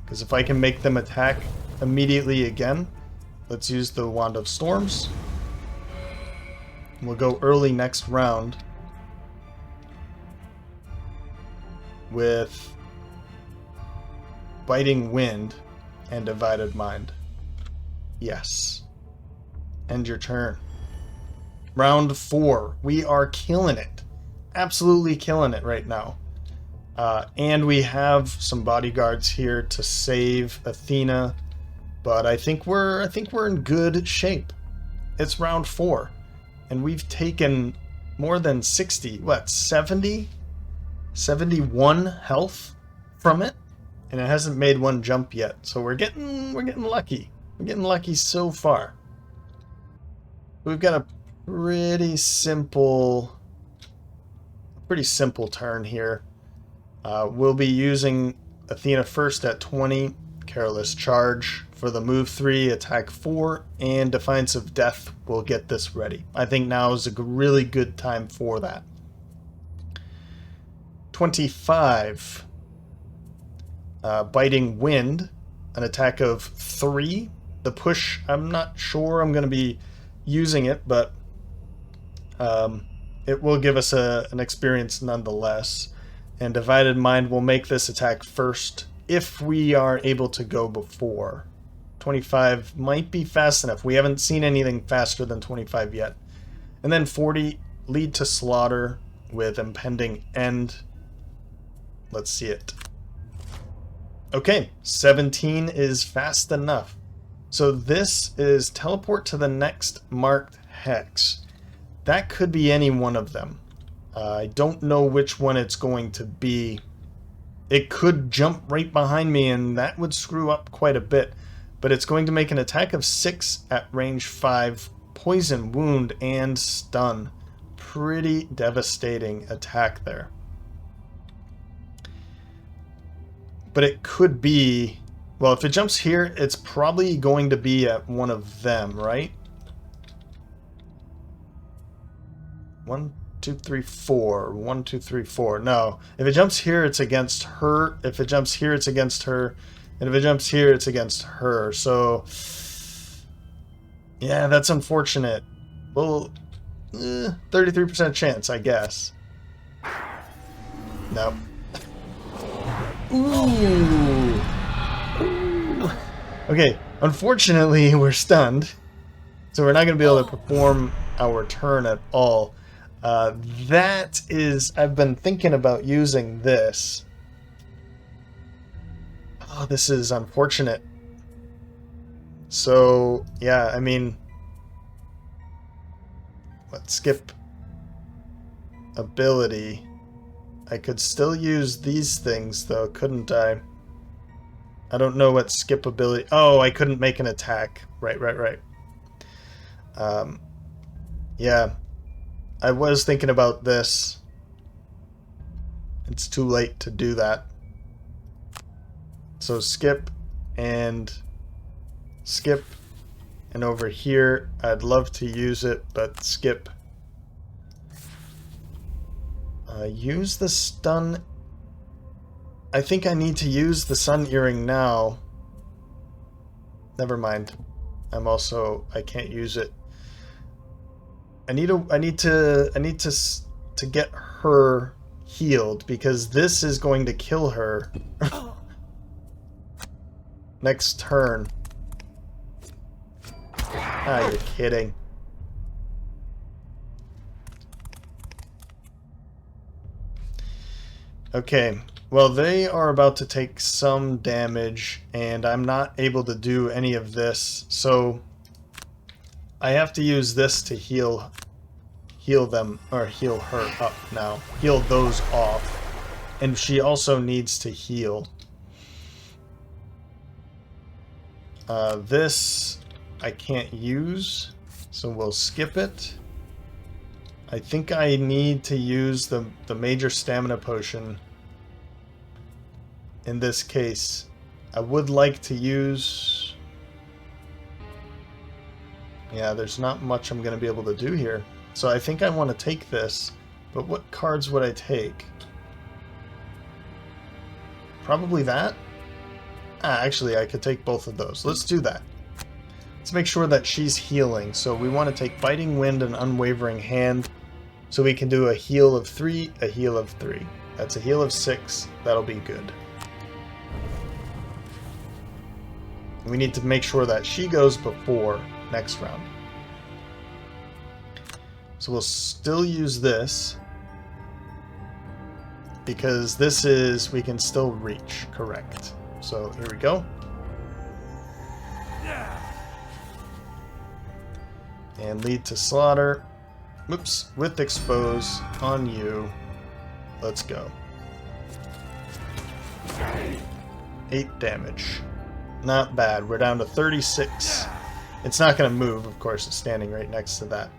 Speaker 1: Because if I can make them attack immediately again, let's use the Wand of Storms. We'll go early next round with Biting Wind and Divided Mind. Yes. End your turn. Round 4. We are killing it. Absolutely killing it right now. And we have some bodyguards here to save Athena, but I think we're in good shape. It's round 4, and we've taken more than 60, 71 health from it, and it hasn't made one jump yet. So we're getting lucky. We're getting lucky so far. We've got a pretty simple turn here. We'll be using Athena first at 20, Careless Charge for the move 3, attack 4, and Defiance of Death will get this ready. I think now is a really good time for that. 25, Biting Wind, an attack of 3. The push, I'm not sure I'm going to be using it, but it will give us an experience nonetheless. And Divided Mind will make this attack first if we are able to go before. 25 might be fast enough. We haven't seen anything faster than 25 yet. And then 40, Lead to Slaughter with Impending End. Let's see it. Okay, 17 is fast enough. So this is teleport to the next marked hex. That could be any one of them. I don't know which one it's going to be. It could jump right behind me and that would screw up quite a bit. But it's going to make an attack of 6 at range 5, poison, wound, and stun. Pretty devastating attack there. But it could be... Well, if it jumps here, it's probably going to be at one of them, right? 1, 2, 3, 4. 1, 2, 3, 4. No. If it jumps here, it's against her. If it jumps here, it's against her. And if it jumps here, it's against her. So, yeah, that's unfortunate. Well, 33% chance, I guess. Nope. Ooh. Okay, unfortunately, we're stunned. So we're not going to be able to perform our turn at all. That is... I've been thinking about using this. Oh, this is unfortunate. So, yeah, I mean... Let's skip ability. I could still use these things, though, couldn't I? I don't know what skip ability... Oh, I couldn't make an attack. Right. Yeah. I was thinking about this. It's too late to do that. So skip and skip. And over here, I'd love to use it, but skip. Use the stun. I think I need to use the sun earring now. Never mind. I can't use it. I need to get her healed because this is going to kill her next turn. Ah, you're kidding. Okay, well, they are about to take some damage, and I'm not able to do any of this, so I have to use this to heal them, or heal her up now. Heal those off. And she also needs to heal. This I can't use, so we'll skip it. I think I need to use the major stamina potion. In this case, I would like to use... Yeah, there's not much I'm going to be able to do here. So I think I want to take this, but what cards would I take? Probably that? Ah, actually, I could take both of those. Let's do that. Let's make sure that she's healing. So we want to take Biting Wind and Unwavering Hand. So we can do a heal of 3, a heal of 3. That's a heal of 6. That'll be good. We need to make sure that she goes before next round. So we'll still use this. Because this is... we can still reach. Correct. So here we go. And lead to slaughter. Whoops. With expose on you. Let's go. 8 damage. Not bad. We're down to 36. It's not going to move, of course. It's standing right next to that.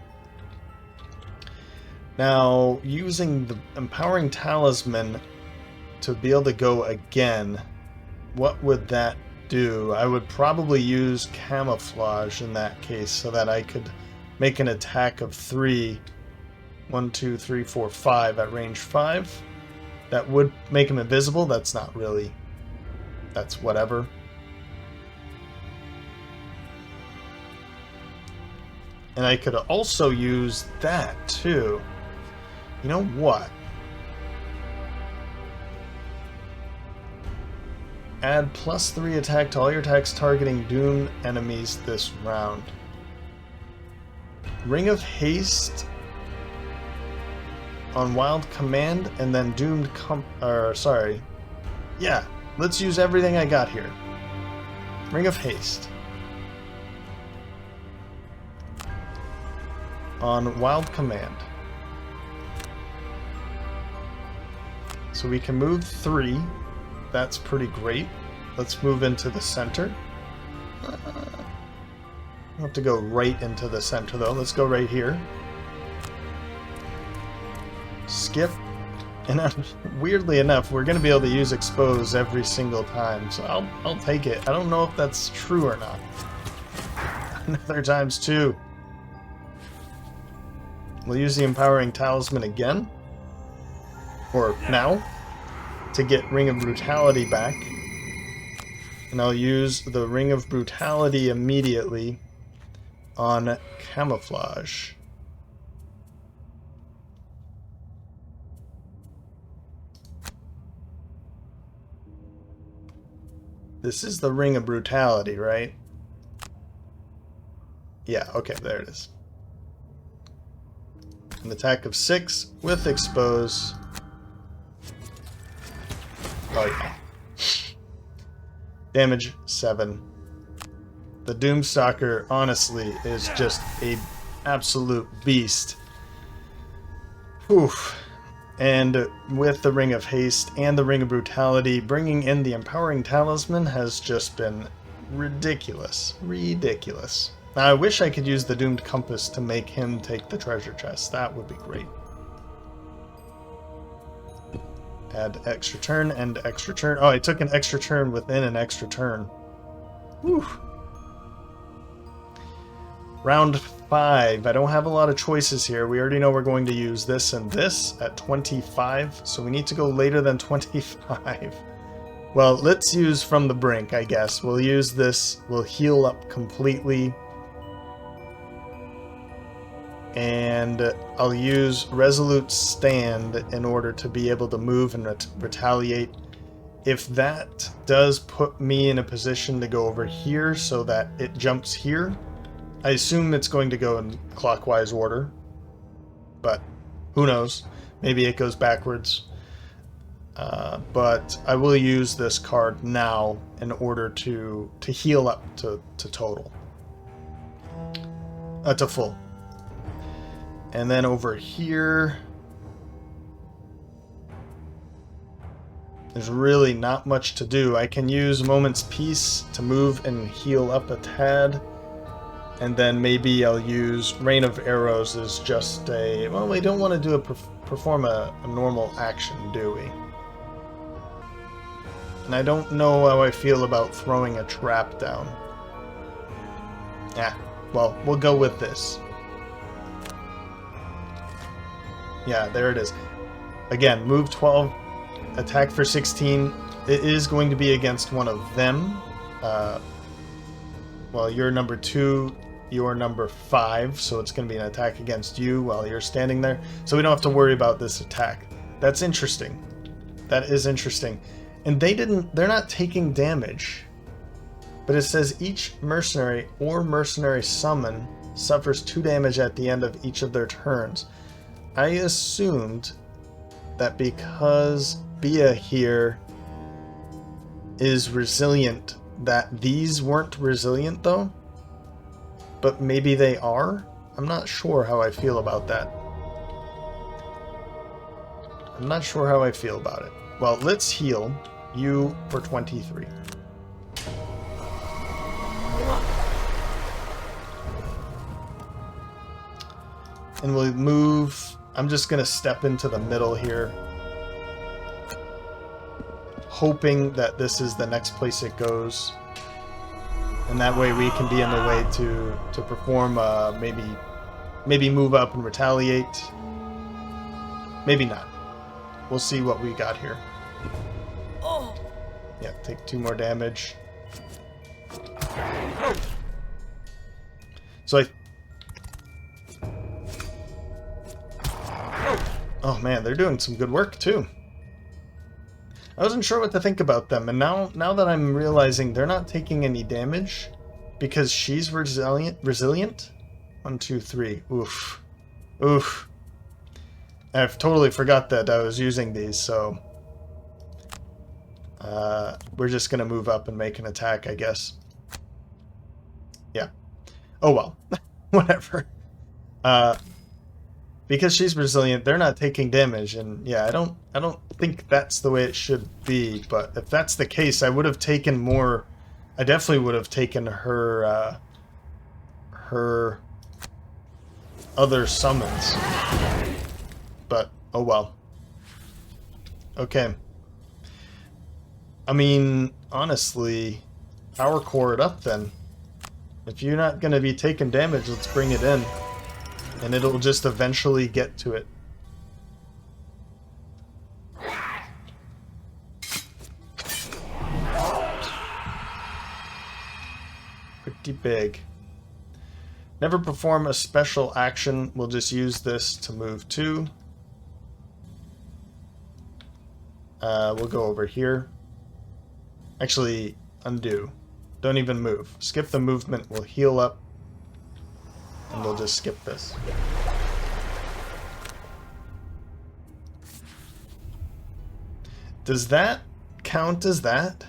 Speaker 1: Now, using the Empowering Talisman to be able to go again, what would that do? I would probably use Camouflage in that case so that I could make an attack of 3. 1, 2, 3, 4, 5 at range 5. That would make him invisible. That's not really... that's whatever. And I could also use that, too. You know what? Add +3 attack to all your attacks targeting doomed enemies this round. Ring of Haste on Wild Command, and then Doomed Yeah, let's use everything I got here. Ring of Haste. On Wild Command. So we can move 3. That's pretty great. Let's move into the center. We'll have to go right into the center, though. Let's go right here. Skip. And weirdly enough, we're going to be able to use Expose every single time. So I'll take it. I don't know if that's true or not. Another times 2. We'll use the Empowering Talisman again. Or now. To get Ring of Brutality back. And I'll use the Ring of Brutality immediately on Camouflage. This is the Ring of Brutality, right? Yeah, okay, there it is. An attack of 6 with Expose. Oh, yeah. Damage 7. The Doomstalker, honestly, is just a absolute beast. Oof. And with the Ring of Haste and the Ring of Brutality, bringing in the Empowering Talisman has just been ridiculous. Ridiculous. Now, I wish I could use the Doomed Compass to make him take the treasure chest. That would be great. Add extra turn and extra turn. Oh, I took an extra turn within an extra turn. Whew. Round 5. I don't have a lot of choices here. We already know we're going to use this and this at 25, so we need to go later than 25. Well, let's use From the Brink, I guess. We'll use this. We'll heal up completely. And I'll use Resolute Stand in order to be able to move and retaliate. If that does put me in a position to go over here so that it jumps here, I assume it's going to go in clockwise order, but who knows? Maybe it goes backwards. But I will use this card now in order to heal up to total. To full. And then over here, there's really not much to do. I can use Moment's Peace to move and heal up a tad. And then maybe I'll use Rain of Arrows as just a... Well, we don't want to do perform a normal action, do we? And I don't know how I feel about throwing a trap down. Yeah, well, we'll go with this. Yeah, there it is. Again, move 12, attack for 16. It is going to be against one of them. Well, you're number 2, you're number 5, so it's going to be an attack against you while you're standing there. So we don't have to worry about this attack. That's interesting. That is interesting. And they're not taking damage. But it says each mercenary or mercenary summon suffers 2 damage at the end of each of their turns. I assumed that because Bia here is resilient, that these weren't resilient though, but maybe they are? I'm not sure how I feel about that. I'm not sure how I feel about it. Well, let's heal you for 23. And we'll move... I'm just going to step into the middle here, hoping that this is the next place it goes. And that way we can be in the way to perform, maybe move up and retaliate. Maybe not. We'll see what we got here.
Speaker 3: Oh.
Speaker 1: Yeah, take 2 more damage. So oh man, they're doing some good work too. I wasn't sure what to think about them, and now that I'm realizing they're not taking any damage because she's resilient. 1, 2, 3. Oof. Oof. I've totally forgot that I was using these, so we're just gonna move up and make an attack, I guess. Yeah. Oh well. Whatever. Because she's resilient, they're not taking damage, and yeah, I don't think that's the way it should be. But if that's the case, I would have taken more. I definitely would have taken her her other summons. But oh well. Okay. I mean, honestly, power core it up then. If you're not going to be taking damage, let's bring it in. And it'll just eventually get to it. Pretty big. Never perform a special action. We'll just use this to move 2. We'll go over here. Actually, undo. Don't even move. Skip the movement. We'll heal up. And we'll just skip this. Does that count as that?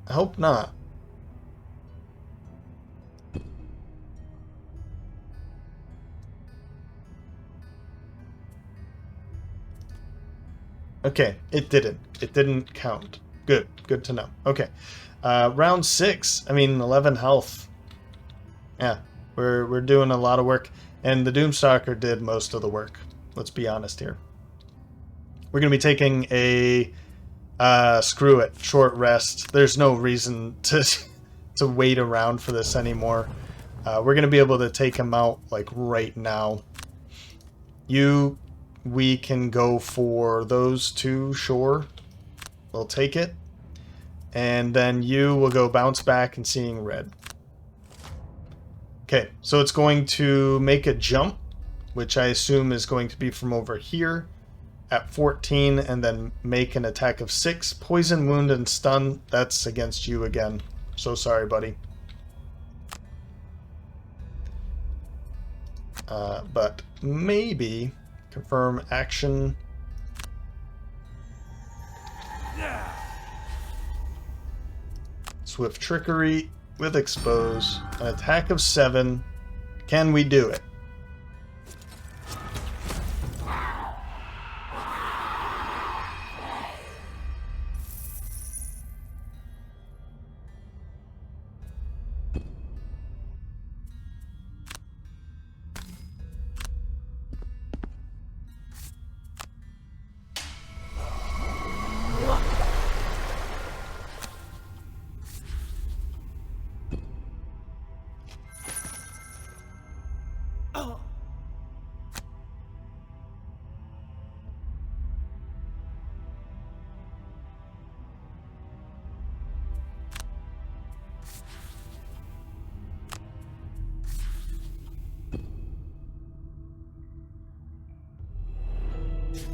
Speaker 1: I hope not. Okay, it didn't. It didn't count. Good. Good to know. Okay. Round 6. I mean, 11 health. Yeah, we're doing a lot of work. And the Doomstalker did most of the work. Let's be honest here. We're going to be taking a... screw it. Short rest. There's no reason to wait around for this anymore. We're going to be able to take him out, like, right now. We can go for those two, sure. We'll take it. And then you will go bounce back and seeing red. Okay, so it's going to make a jump, which I assume is going to be from over here at 14, and then make an attack of 6. Poison, wound, and stun. That's against you again. So sorry, buddy. But maybe confirm action. Swift trickery with expose. An attack of 7. Can we do it?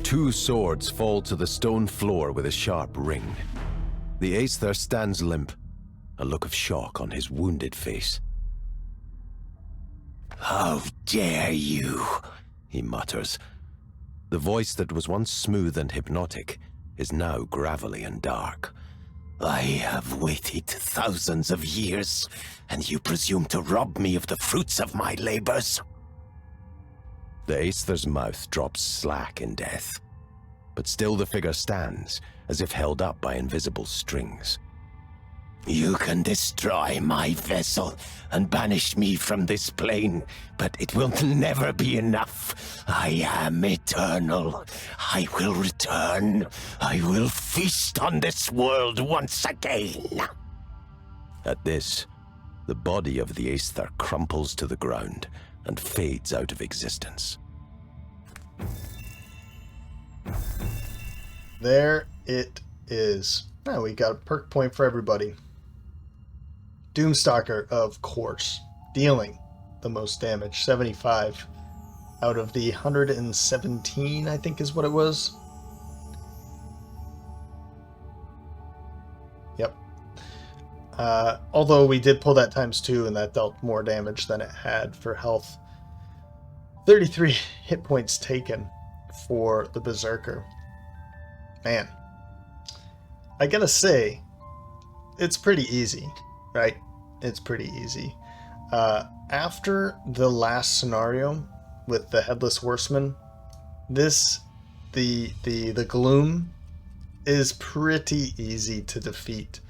Speaker 2: Two swords fall to the stone floor with a sharp ring. The Aether stands limp, a look of shock on his wounded face. "How dare you?" he mutters. The voice that was once smooth and hypnotic is now gravelly and dark. "I have waited thousands of years, and you presume to rob me of the fruits of my labors?" The Aether's mouth drops slack in death, but still the figure stands, as if held up by invisible strings. "You can destroy my vessel and banish me from this plane, but it will never be enough. I am eternal. I will return. I will feast on this world once again." At this, the body of the Aether crumples to the ground and fades out of existence.
Speaker 1: There it is. Now we got a perk point for everybody. Doomstalker, of course, dealing the most damage, 75 out of the 117, I think is what it was. Yep. Although we did pull that ×2 and that dealt more damage than it had for health. 33 hit points taken for the Berserker. Man, I gotta say, it's pretty easy, right? It's pretty easy. After the last scenario with the Headless Horseman, the Gloom is pretty easy to defeat.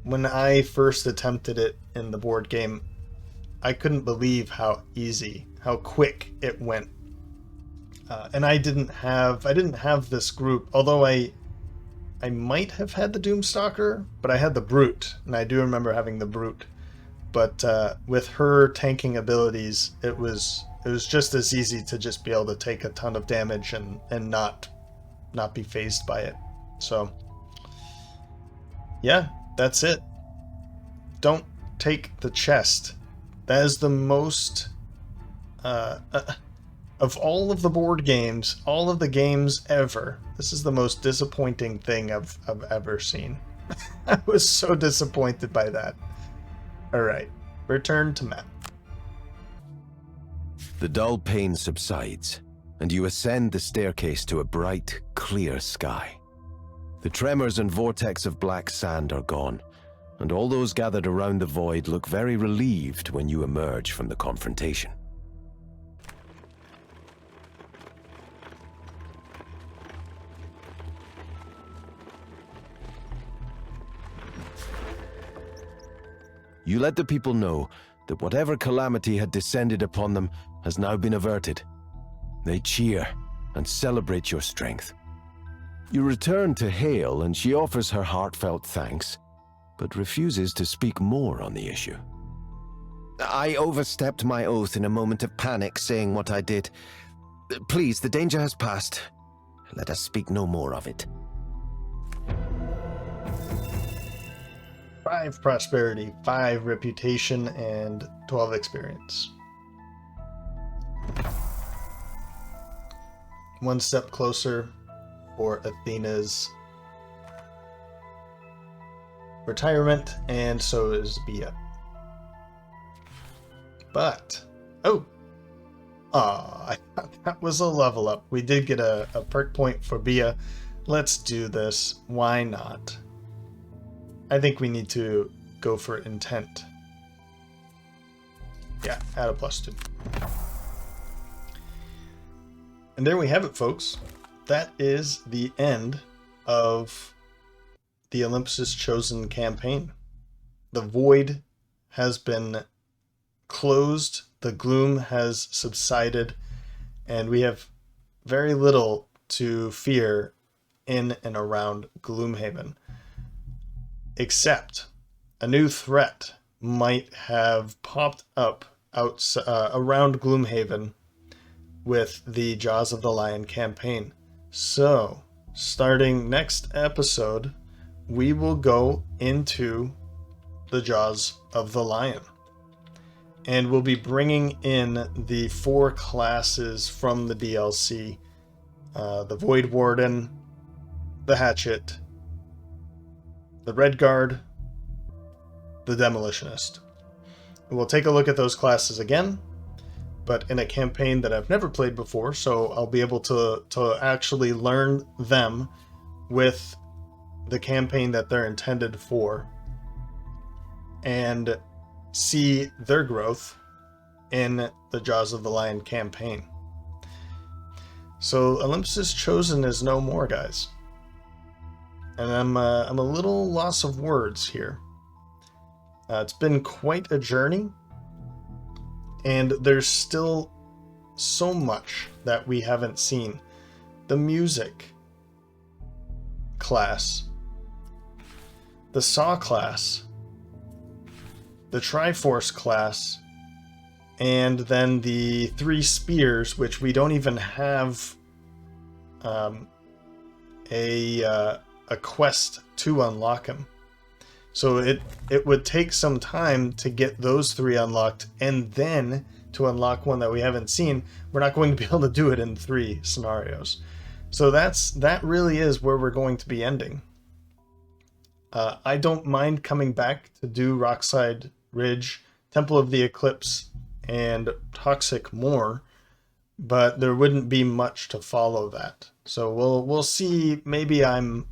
Speaker 1: When I first attempted it in the board game, I couldn't believe how easy, how quick it went. And I didn't have this group, although I might have had the Doomstalker, but I had the Brute, and I do remember having the Brute. But with her tanking abilities, it was just as easy to just be able to take a ton of damage and not be fazed by it. So yeah, that's it. Don't take the chest. That is the most of all of the board games, all of the games ever, this is the most disappointing thing I've ever seen. I was so disappointed by that. Alright, return to map.
Speaker 2: The dull pain subsides, and you ascend the staircase to a bright, clear sky. The tremors and vortex of black sand are gone, and all those gathered around the void look very relieved when you emerge from the confrontation. You let the people know that whatever calamity had descended upon them has now been averted. They cheer and celebrate your strength. You return to Hale, and she offers her heartfelt thanks, but refuses to speak more on the issue.
Speaker 4: I overstepped my oath in a moment of panic, saying what I did. Please, the danger has passed. Let us speak no more of it.
Speaker 1: 5 prosperity, 5 reputation, and 12 experience. One step closer for Athena's retirement, and so is Bia. But, I thought that was a level up. We did get a perk point for Bia. Let's do this. Why not? I think we need to go for intent. Yeah, add a +2. And there we have it, folks. That is the end of the Olympus Chosen campaign. The void has been closed, the gloom has subsided, and we have very little to fear in and around Gloomhaven. Except a new threat might have popped up around Gloomhaven with the Jaws of the Lion campaign. So, starting next episode, we will go into the Jaws of the Lion. And we'll be bringing in the 4 classes from the DLC. The Void Warden, the Hatchet, the Red Guard, the Demolitionist. We'll take a look at those classes again, but in a campaign that I've never played before, so I'll be able to actually learn them with the campaign that they're intended for, and see their growth in the Jaws of the Lion campaign. So Olympus Chosen is no more, guys. And I'm a little loss of words here. It's been quite a journey, and there's still so much that we haven't seen. The music class, the Saw class, the Triforce class, and then the 3 spears, which we don't even have a quest to unlock them. So it would take some time to get those 3 unlocked, and then to unlock one that we haven't seen. We're not going to be able to do it in 3 scenarios. So that really is where we're going to be ending. I don't mind coming back to do Rockside Ridge, Temple of the Eclipse, and Toxic more, but there wouldn't be much to follow that. So we'll see. Maybe I'm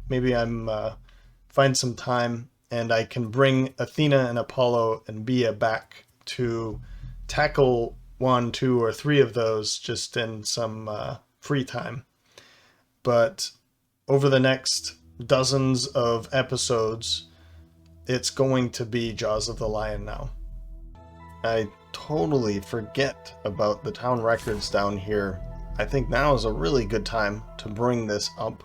Speaker 1: find some time, and I can bring Athena and Apollo and Bia back to tackle 1, 2, or 3 of those just in some free time. But over the next dozens of episodes, it's going to be Jaws of the Lion now. I totally forget about the town records down here. I think now is a really good time to bring this up.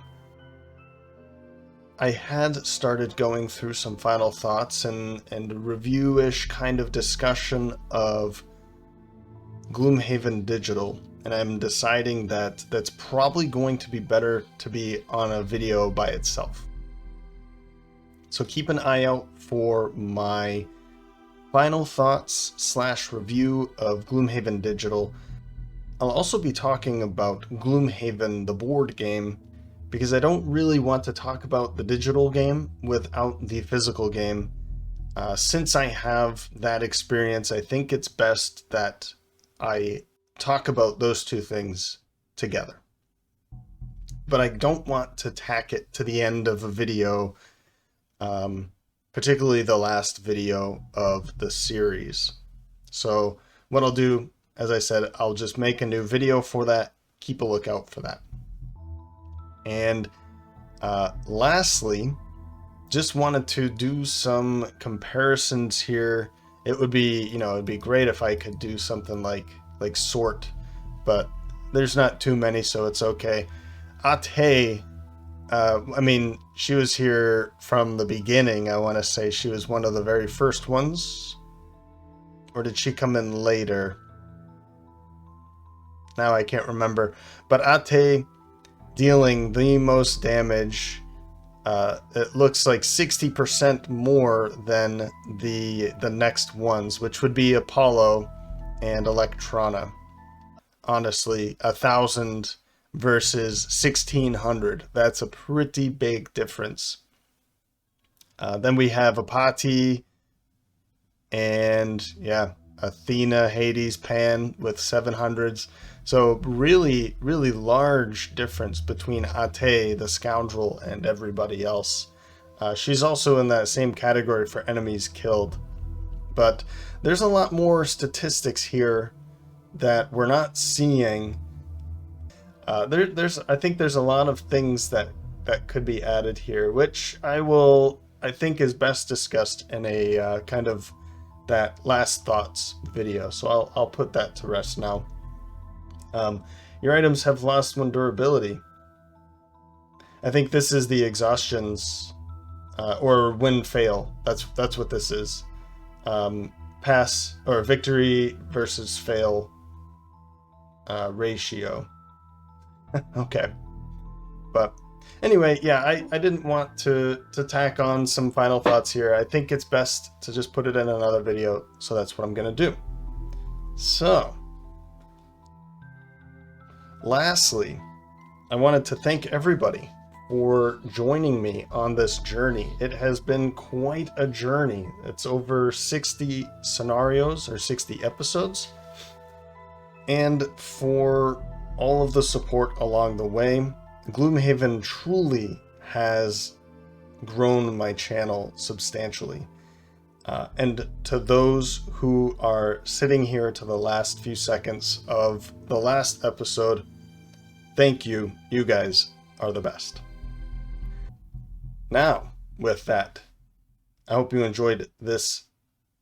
Speaker 1: I had started going through some final thoughts and review-ish kind of discussion of Gloomhaven Digital, and I'm deciding that that's probably going to be better to be on a video by itself. So keep an eye out for my final thoughts / review of Gloomhaven Digital. I'll also be talking about Gloomhaven, the board game, because I don't really want to talk about the digital game without the physical game. Since I have that experience, I think it's best that I talk about those 2 things together. but I don't want to tack it to the end of a video, particularly the last video of the series. So what I'll do, as I said, I'll just make a new video for that. Keep a lookout for that. And lastly, just wanted to do some comparisons here. It would be, it'd be great if I could do something like sort, but there's not too many, so it's okay. Ate, I mean, she was here from the beginning. I want to say she was one of the very first ones. Or did she come in later? Now I can't remember. But Ate dealing the most damage. It looks like 60% more than the next ones, which would be Apollo and Electrona. Honestly, 1,000 versus 1,600. That's a pretty big difference. Then we have Apati and Athena, Hades, Pan with 700s. So really, really large difference between Ate, the scoundrel, and everybody else. She's also in that same category for enemies killed. But there's a lot more statistics here that we're not seeing. I think there's a lot of things that could be added here, which I think is best discussed in a kind of that last thoughts video. So I'll put that to rest now. Your items have lost 1 durability. I think this is the exhaustions or win fail. That's what this is. Pass or victory versus fail ratio. Okay. But anyway, yeah, I didn't want to tack on some final thoughts here. I think it's best to just put it in another video, so that's what I'm going to do. So, lastly, I wanted to thank everybody for joining me on this journey. It has been quite a journey. It's over 60 scenarios or 60 episodes. And for all of the support along the way, Gloomhaven truly has grown my channel substantially. And to those who are sitting here to the last few seconds of the last episode, thank you. You guys are the best. Now, with that, I hope you enjoyed this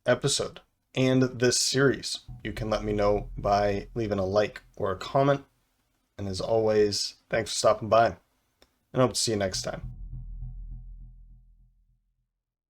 Speaker 1: episode and this series. You can let me know by leaving a like or a comment. And as always, thanks for stopping by, and I hope to see you next time.